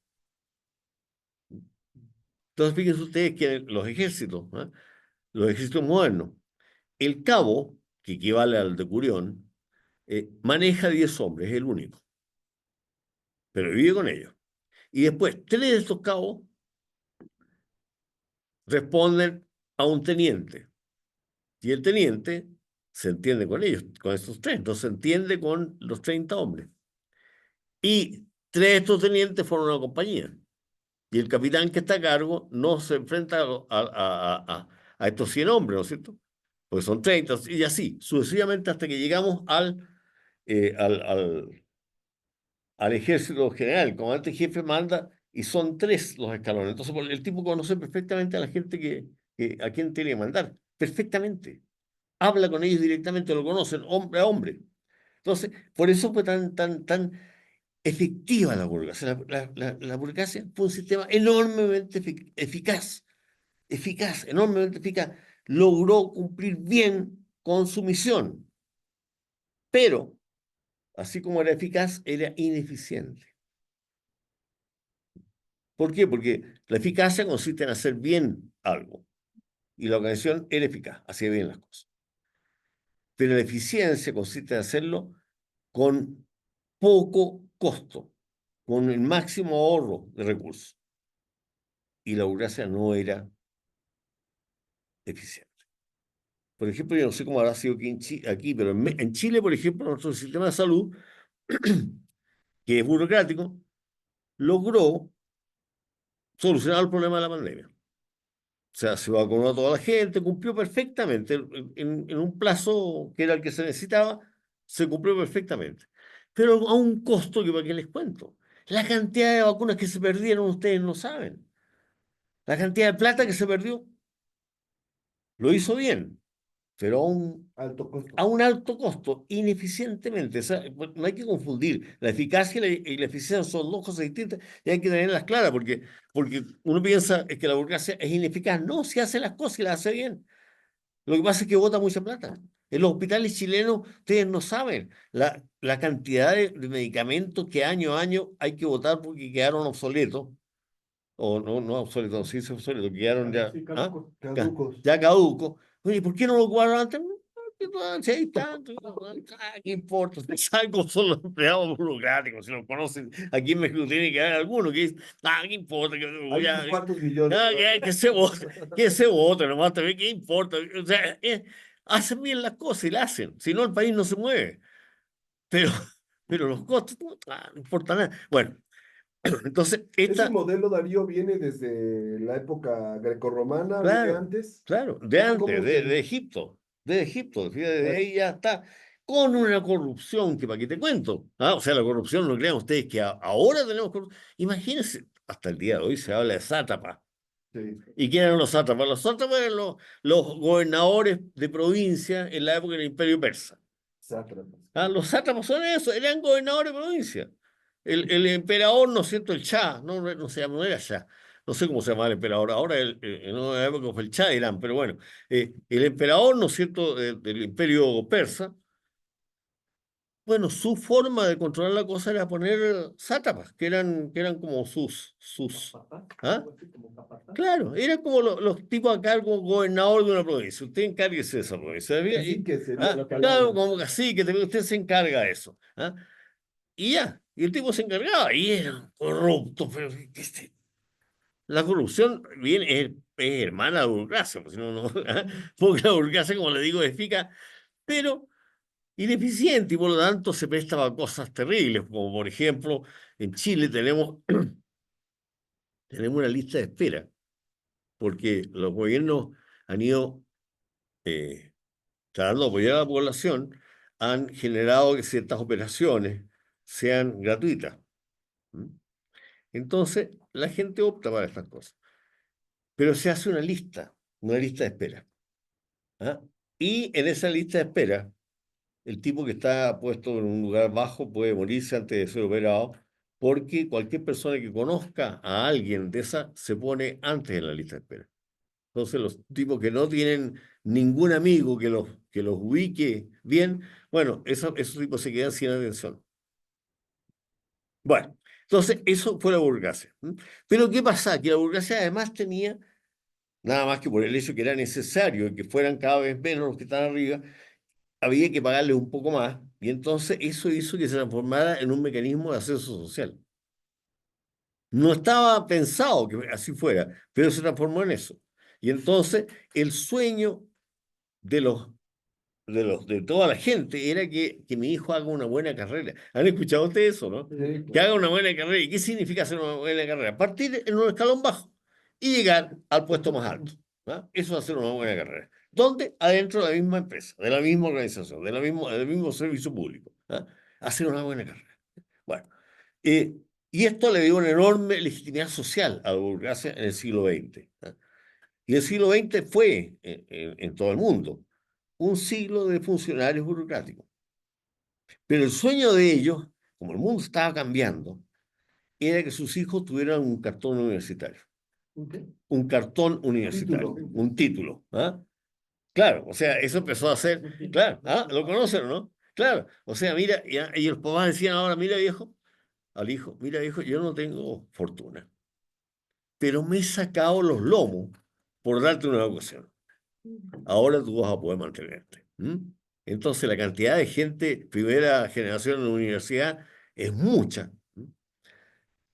Entonces fíjense ustedes que los ejércitos, ¿ah? Los ejércitos modernos, el cabo, que equivale al decurión, maneja 10 hombres, es el único, pero vive con ellos. Y después, 3 de estos cabos responden a un teniente, y el teniente se entiende con ellos, con estos 3, no se entiende con los 30 hombres. Y 3 de estos tenientes fueron una compañía. Y el capitán que está a cargo no se enfrenta a estos 100 hombres, ¿no es cierto? Pues son 30, y así, sucesivamente hasta que llegamos eh, al, al, al ejército general. El comandante jefe manda y son 3 los escalones. Entonces el tipo conoce perfectamente a la gente a quien tiene que mandar. Perfectamente. Habla con ellos directamente, lo conocen, hombre a hombre. Entonces, por eso fue tan efectiva la burocracia. La burocracia fue un sistema enormemente eficaz, enormemente eficaz. Logró cumplir bien con su misión, pero, así como era eficaz, era ineficiente. ¿Por qué? Porque la eficacia consiste en hacer bien algo, y la organización era eficaz, hacía bien las cosas. Pero la eficiencia consiste en hacerlo con poco costo, con el máximo ahorro de recursos. Y la burocracia no era eficiente. Por ejemplo, yo no sé cómo habrá sido aquí, pero en Chile, por ejemplo, nuestro sistema de salud, que es burocrático, logró solucionar el problema de la pandemia. O sea, se vacunó a toda la gente, cumplió perfectamente, en un plazo que era el que se necesitaba, se cumplió perfectamente. Pero a un costo que para qué les cuento. La cantidad de vacunas que se perdieron, ustedes no saben. La cantidad de plata que se perdió, lo hizo bien, pero Alto costo. a un alto costo, ineficientemente. O sea, no hay que confundir. La eficacia y la eficiencia son dos cosas distintas y hay que tenerlas claras, porque uno piensa es que la burocracia es ineficaz. No, si hace las cosas y las hace bien. Lo que pasa es que bota mucha plata. En los hospitales chilenos, ustedes no saben la cantidad de medicamentos que año a año hay que botar porque quedaron obsoletos. O no obsoletos, no se dice obsoletos, quedaron ya, Sí, ¿ah? Caducos. Ya caducos. Oye, ¿por qué no lo ocuparon antes? No, si hay tanto, ¿qué importa? Usted sabe cómo son los empleados burocráticos, si los conocen, aquí en México tiene que haber alguno que dice, ¿qué importa? Hay Ya, unos cuantos millones. que se vote, nomás también, ¿qué importa? O sea, hacen bien las cosas y las hacen, si no el país no se mueve. Pero, pero los costos, no importa nada. Bueno, entonces, Ese modelo, Darío, viene desde la época grecorromana, viene claro, antes. claro, de ¿Cómo antes, se- de Egipto, fíjate, de ahí ya está, con una corrupción que para qué te cuento. O sea, la corrupción, no crean ustedes que ahora tenemos corrupción. Imagínense, hasta el día de hoy se habla de sátrapa. Sí, ¿Y quién eran los sátrapas? Los sátrapas eran los gobernadores de provincia en la época del Imperio Persa. sátrapas. Los sátrapas son eso, eran gobernadores de provincia. El emperador, ¿no es cierto? El Shah, no se llama, no era Shah. No sé cómo se llama el emperador. Ahora, en una época fue el Shah de Irán, pero bueno, el emperador, ¿no es cierto?, del imperio persa, bueno, su forma de controlar la cosa era poner sátrapas, que eran como sus. ¿Ah? Claro, eran como los tipos acá como gobernador de una provincia. Usted encárguese de esa provincia. Así que sería la Claro, palabra. como que así, que usted se encarga de eso. Y ya, y el tipo se encargaba, y era corrupto, pero la corrupción es hermana de la burocracia, pues, si no, porque la burocracia, como le digo, es eficaz, pero ineficiente, y por lo tanto se prestaba a cosas terribles, como por ejemplo, en Chile tenemos una lista de espera, porque los gobiernos han ido tratando de apoyar a la población han generado que ciertas operaciones sean gratuitas. ¿Mm? Entonces, la gente opta para estas cosas. Pero se hace una lista de espera. ¿Ah? Y en esa lista de espera, el tipo que está puesto en un lugar bajo puede morirse antes de ser operado, porque cualquier persona que conozca a alguien de esa se pone antes en la lista de espera. Entonces, los tipos que no tienen ningún amigo que los ubique bien, bueno, esos tipos se quedan sin atención. Bueno, entonces eso fue la burocracia. Pero ¿qué pasa? Que la burocracia además tenía, nada más que por el hecho que era necesario que fueran cada vez menos los que estaban arriba, había que pagarle un poco más, y entonces eso hizo que se transformara en un mecanismo de ascenso social. No estaba pensado que así fuera, pero se transformó en eso. Y entonces el sueño de de toda la gente era que mi hijo haga una buena carrera. ¿Han escuchado ustedes eso, no? Que haga una buena carrera. ¿Y qué significa hacer una buena carrera? Partir en un escalón bajo y llegar al puesto más alto. ¿Ah? Eso es hacer una buena carrera. ¿Dónde? Adentro de la misma empresa, de la misma organización, del mismo servicio público. ¿Ah? Hacer una buena carrera. Bueno, y esto le dio una enorme legitimidad social a la burocracia en el siglo XX. ¿Ah? Y el siglo XX fue, en todo el mundo, un siglo de funcionarios burocráticos. Pero el sueño de ellos, como el mundo estaba cambiando, era que sus hijos tuvieran un cartón universitario. Un cartón universitario, un título. ¿Ah? Claro, o sea, eso empezó a ser, claro, ¿ah? ¿Lo conocen o no? Claro, o sea, mira, y los papás decían ahora, mira viejo, al hijo, mira viejo, yo no tengo fortuna, pero me he sacado los lomos por darte una educación. Ahora tú vas a poder mantenerte. Entonces la cantidad de gente, primera generación en la universidad, es mucha,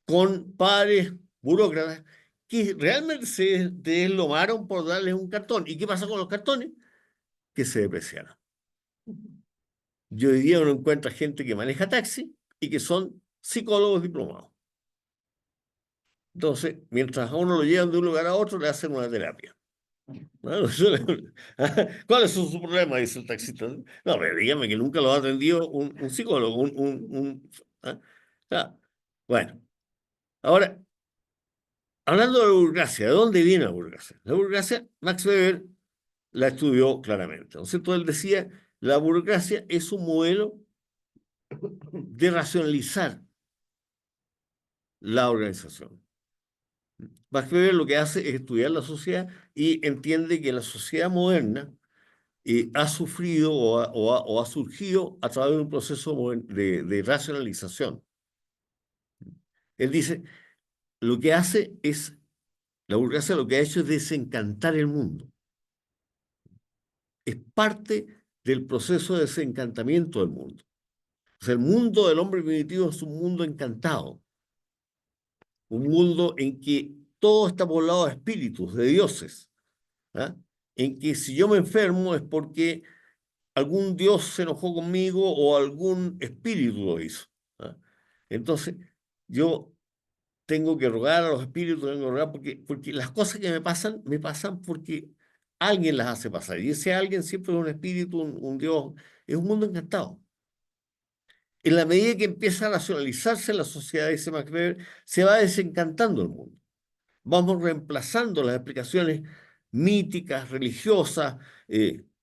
con padres burócratas que realmente se deslomaron por darles un cartón. ¿Y qué pasa con los cartones? Que se depreciaron. Yo hoy día uno encuentra gente que maneja taxi y que son psicólogos diplomados. Entonces, mientras a uno lo llevan de un lugar a otro, le hacen una terapia. ¿No? ¿Cuál es su problema? Dice el taxista. No, pero dígame que nunca lo ha atendido un psicólogo. ¿Ah? Ah, bueno, ahora, hablando de la burocracia, ¿de dónde viene la burocracia? La burocracia, Max Weber la estudió claramente, ¿no es cierto? Él decía, la burocracia es un modelo de racionalizar la organización. Max Weber lo que hace es estudiar la sociedad y entiende que la sociedad moderna ha sufrido o ha surgido a través de un proceso de racionalización. Él dice, lo que hace es, la burocracia lo que ha hecho es desencantar el mundo. Es parte del proceso de desencantamiento del mundo. O sea, el mundo del hombre primitivo es un mundo encantado, un mundo en que todo está poblado de espíritus, de dioses, ¿ah? En que si yo me enfermo es porque algún dios se enojó conmigo o algún espíritu lo hizo. ¿Ah? Entonces, yo tengo que rogar a los espíritus, tengo que rogar porque las cosas que me pasan porque alguien las hace pasar. Y ese alguien siempre es un espíritu, un dios, es un mundo encantado. En la medida que empieza a racionalizarse la sociedad, dice Max Weber, se va desencantando el mundo. Vamos reemplazando las explicaciones míticas, religiosas,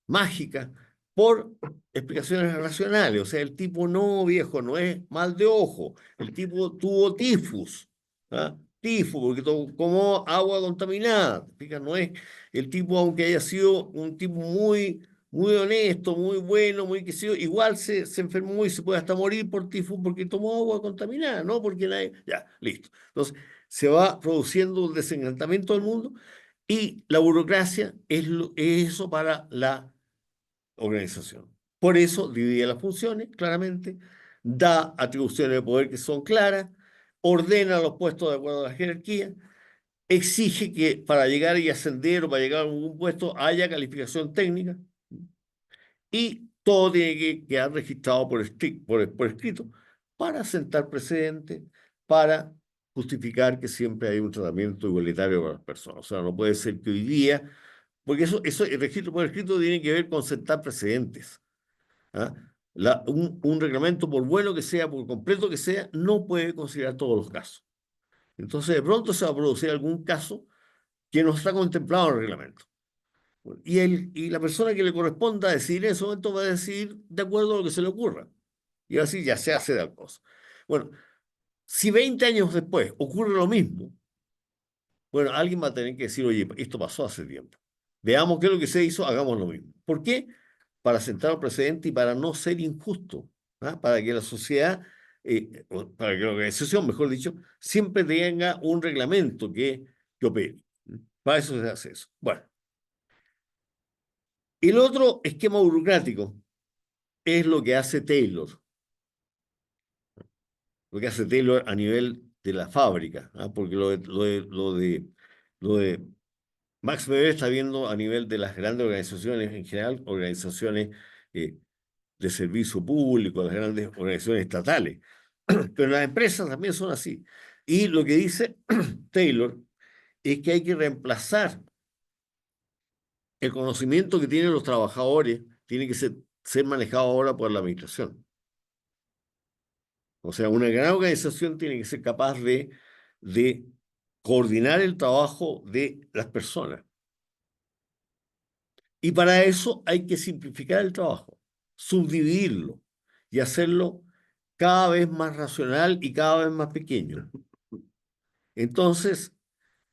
mágicas, por explicaciones racionales. O sea, el tipo no, viejo, no es mal de ojo. El tipo tuvo tifus. ¿Ah? Tifus, porque tomó agua contaminada. Fíjate, no es el tipo, aunque haya sido un tipo muy honesto, muy bueno, muy que sé yo, igual se enfermó y se puede hasta morir por tifus porque tomó agua contaminada, ¿no? Porque nadie... Ya, listo. Entonces, se va produciendo un desencantamiento del mundo y la burocracia es eso para la organización. Por eso divide las funciones claramente, da atribuciones de poder que son claras, ordena los puestos de acuerdo a la jerarquía, exige que para llegar y ascender o para llegar a algún puesto haya calificación técnica y todo tiene que quedar registrado por escrito para sentar precedentes, para justificar que siempre hay un tratamiento igualitario para las personas. O sea, no puede ser que hoy día, porque el registro por escrito tiene que ver con sentar precedentes. ¿Ah? un reglamento, por bueno que sea, por completo que sea, no puede considerar todos los casos. Entonces, de pronto se va a producir algún caso que no está contemplado en el reglamento. Y la persona que le corresponda decidir en ese momento va a decidir de acuerdo a lo que se le ocurra. Y así ya se hace tal cosa. Bueno, si 20 años después ocurre lo mismo, bueno, alguien va a tener que decir, oye, esto pasó hace tiempo. Veamos qué es lo que se hizo, hagamos lo mismo. ¿Por qué? Para sentar un precedente y para no ser injusto, ¿ah? Para que la sociedad, para que la organización, mejor dicho, siempre tenga un reglamento que opere. Para eso se hace eso. Bueno, el otro esquema burocrático es lo que hace Taylor. Lo que hace Taylor a nivel de la fábrica, ¿ah? Porque lo de Max Weber está viendo a nivel de las grandes organizaciones en general, organizaciones de servicio público, las grandes organizaciones estatales. Pero las empresas también son así. Y lo que dice Taylor es que hay que reemplazar el conocimiento que tienen los trabajadores, tiene que ser manejado ahora por la administración. O sea, una gran organización tiene que ser capaz de coordinar el trabajo de las personas. Y para eso hay que simplificar el trabajo, subdividirlo y hacerlo cada vez más racional y cada vez más pequeño. Entonces,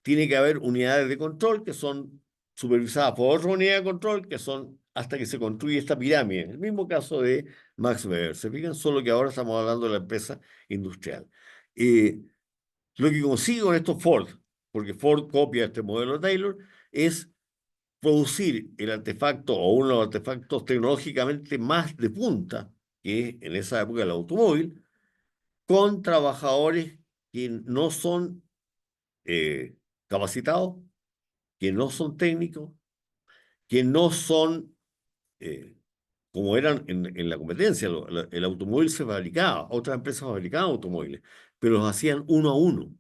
tiene que haber unidades de control que son supervisadas por otra unidad de control que son hasta que se construye esta pirámide. En el mismo caso de Max Weber. ¿Se fijan? Solo que ahora estamos hablando de la empresa industrial. Lo que consigue con esto Ford, porque Ford copia este modelo de Taylor, es producir el artefacto o uno de los artefactos tecnológicamente más de punta, que es en esa época el automóvil, con trabajadores que no son capacitados, que no son técnicos, que no son como eran en la competencia. El automóvil se fabricaba, otras empresas fabricaban automóviles, pero los hacían uno a uno.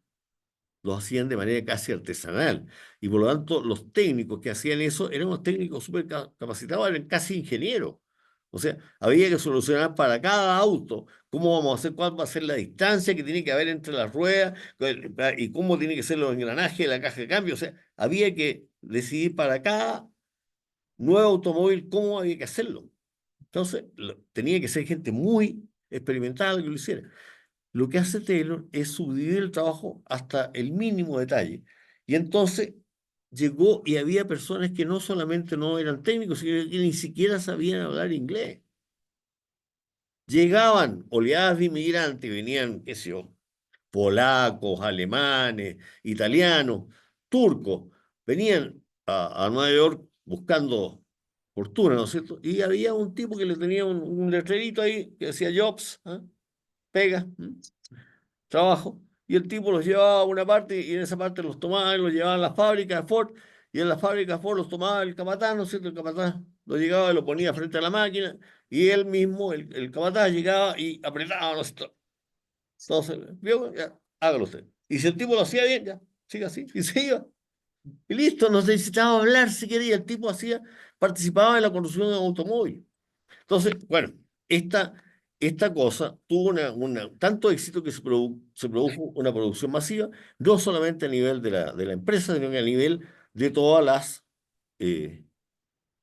Los hacían de manera casi artesanal. Y por lo tanto, los técnicos que hacían eso eran unos técnicos súper capacitados, eran casi ingenieros. O sea, había que solucionar para cada auto cómo vamos a hacer, cuál va a ser la distancia que tiene que haber entre las ruedas y cómo tiene que ser los engranajes de la caja de cambio. O sea, había que decidir para cada nuevo automóvil cómo había que hacerlo. Entonces, tenía que ser gente muy experimentada que lo hiciera. Lo que hace Taylor es subdividir el trabajo hasta el mínimo detalle. Y entonces llegó y había personas que no solamente no eran técnicos, sino que ni siquiera sabían hablar inglés. Llegaban oleadas de inmigrantes, venían, qué sé yo, polacos, alemanes, italianos, turcos, venían a Nueva York buscando fortuna, ¿no es cierto? Y había un tipo que le tenía un letrerito ahí que decía Jobs, ¿eh? Pega, trabajo, y el tipo los llevaba a una parte y en esa parte los tomaba y los llevaba a la fábrica de Ford, y en la fábrica de Ford los tomaba el capataz, ¿no es cierto? El capataz lo llegaba y lo ponía frente a la máquina, y él mismo, el capataz, llegaba y apretaba, ¿no es cierto? Entonces, ¿vio? Ya, hágalo usted. Y si el tipo lo hacía bien, ya, siga así, y se iba. Y listo, no necesitaba hablar si quería, el tipo participaba en la construcción de un automóvil. Entonces, bueno, esta cosa tuvo tanto éxito que se produjo una producción masiva, no solamente a nivel de la empresa, sino que a nivel de todas las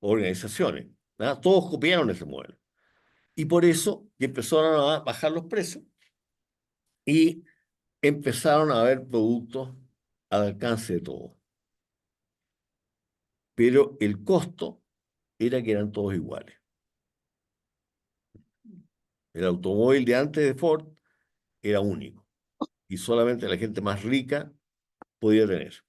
organizaciones. ¿Verdad? Todos copiaron ese modelo. Y por eso que empezaron a bajar los precios y empezaron a haber productos al alcance de todos. Pero el costo era que eran todos iguales. El automóvil de antes de Ford era único y solamente la gente más rica podía tener.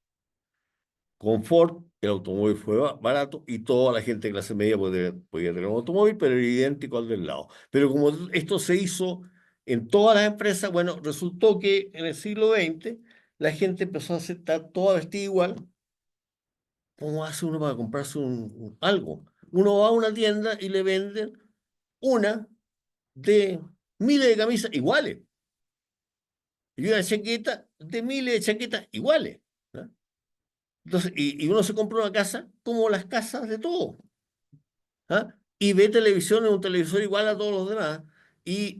Con Ford, el automóvil fue barato y toda la gente de clase media podía tener un automóvil, pero era idéntico al del lado. Pero como esto se hizo en todas las empresas, bueno, resultó que en el siglo XX la gente empezó a aceptar toda vestida igual. ¿Cómo hace uno para comprarse algo? Uno va a una tienda y le venden una de miles de camisas iguales y una chaqueta de miles de chaquetas iguales, ¿no? Entonces, y uno se compra una casa como las casas de todos, ¿ah? y ve televisión en un televisor igual a todos los demás, y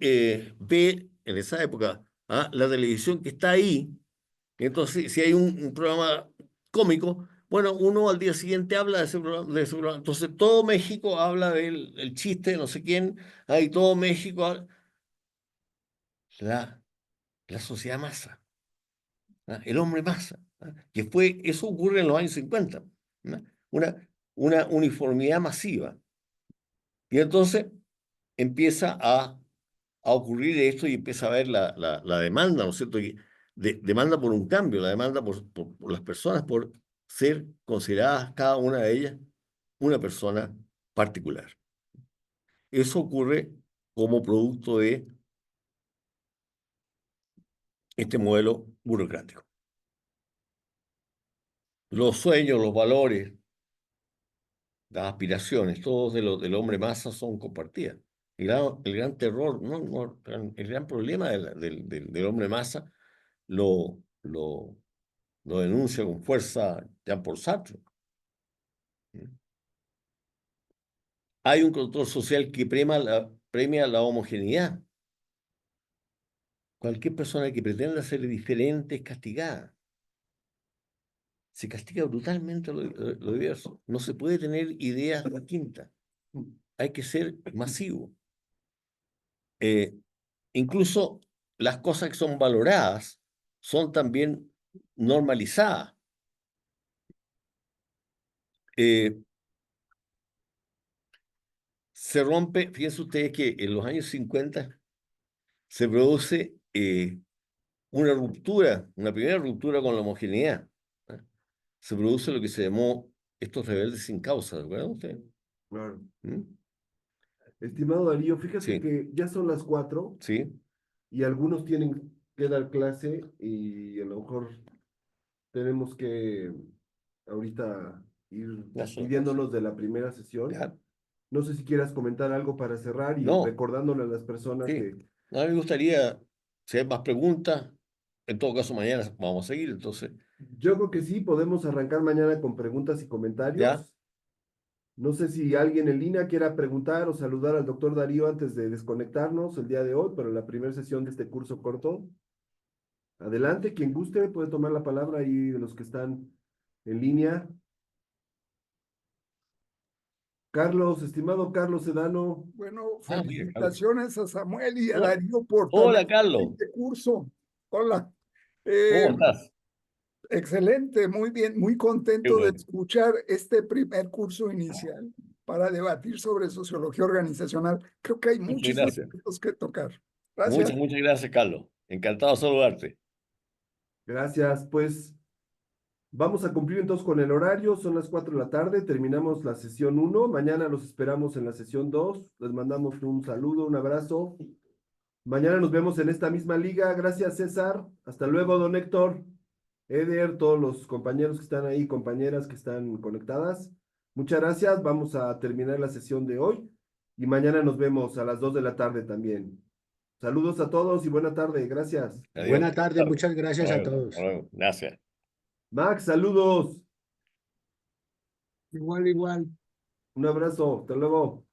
ve en esa época la televisión que está ahí. Entonces, si hay un programa cómico, bueno, uno al día siguiente habla de ese programa. Entonces, todo México habla del chiste de no sé quién, y todo México la sociedad masa, el hombre masa, que eso ocurre en los años 50, ¿no? Una uniformidad masiva. Y entonces empieza a ocurrir esto y empieza a haber la demanda, ¿no es cierto? Demanda por un cambio, la demanda por las personas, por ser consideradas cada una de ellas una persona particular. Eso ocurre como producto de este modelo burocrático. Los sueños, los valores, las aspiraciones, todos del hombre masa son compartidas. El gran terror, el gran problema del hombre masa lo denuncia con fuerza Jean-Paul Sartre. Hay un control social que premia la homogeneidad. Cualquier persona que pretenda ser diferente es castigada. Se castiga brutalmente lo diverso. No se puede tener ideas distintas. Hay que ser masivo. Incluso las cosas que son valoradas son también normalizadas. Se rompe, fíjense ustedes que en los años 50 se produce una ruptura, una primera ruptura con la homogeneidad. Se produce lo que se llamó estos rebeldes sin causa, ¿de acuerdo usted? Claro. ¿Mm? Estimado Darío, fíjate Sí. que ya son las 4 Sí, y algunos tienen que dar clase y a lo mejor tenemos que ahorita ir Ya son despidiéndonos de la primera sesión. ya. No sé si quieras comentar algo para cerrar y No. recordándole a las personas Sí. que A mí me gustaría, si hay más preguntas, en todo caso mañana vamos a seguir, entonces, yo creo que sí, podemos arrancar mañana con preguntas y comentarios. ya. No sé si alguien en línea quiera preguntar o saludar al doctor Darío antes de desconectarnos el día de hoy, pero en la primera sesión de este curso corto. Adelante, quien guste puede tomar la palabra ahí de los que están en línea. Carlos, estimado Carlos Sedano. Bueno, Mire, felicitaciones a Samuel y a Hola. Darío por Hola, tan Carlos. excelente curso. Hola. ¿Cómo estás? Excelente, muy bien, muy Qué contento de bueno. escuchar este primer curso inicial para debatir sobre sociología organizacional. Creo que hay Muchas muchísimos gracias. puntos que tocar. Gracias. Muchas gracias, Carlos. Encantado de saludarte. Gracias, pues vamos a cumplir entonces con el horario, son las 4 de la tarde, terminamos la sesión 1, mañana los esperamos en la sesión 2, les mandamos un saludo, un abrazo. Mañana nos vemos en esta misma liga, gracias César, hasta luego don Héctor, Eder, todos los compañeros que están ahí, compañeras que están conectadas. Muchas gracias, vamos a terminar la sesión de hoy y mañana nos vemos a las 2 de la tarde también. Saludos a todos y buena tarde, gracias. Adiós. Buena tarde, muchas gracias Hasta a luego, todos. hasta luego. Gracias. Max, saludos, Igual, igual. un abrazo, hasta luego.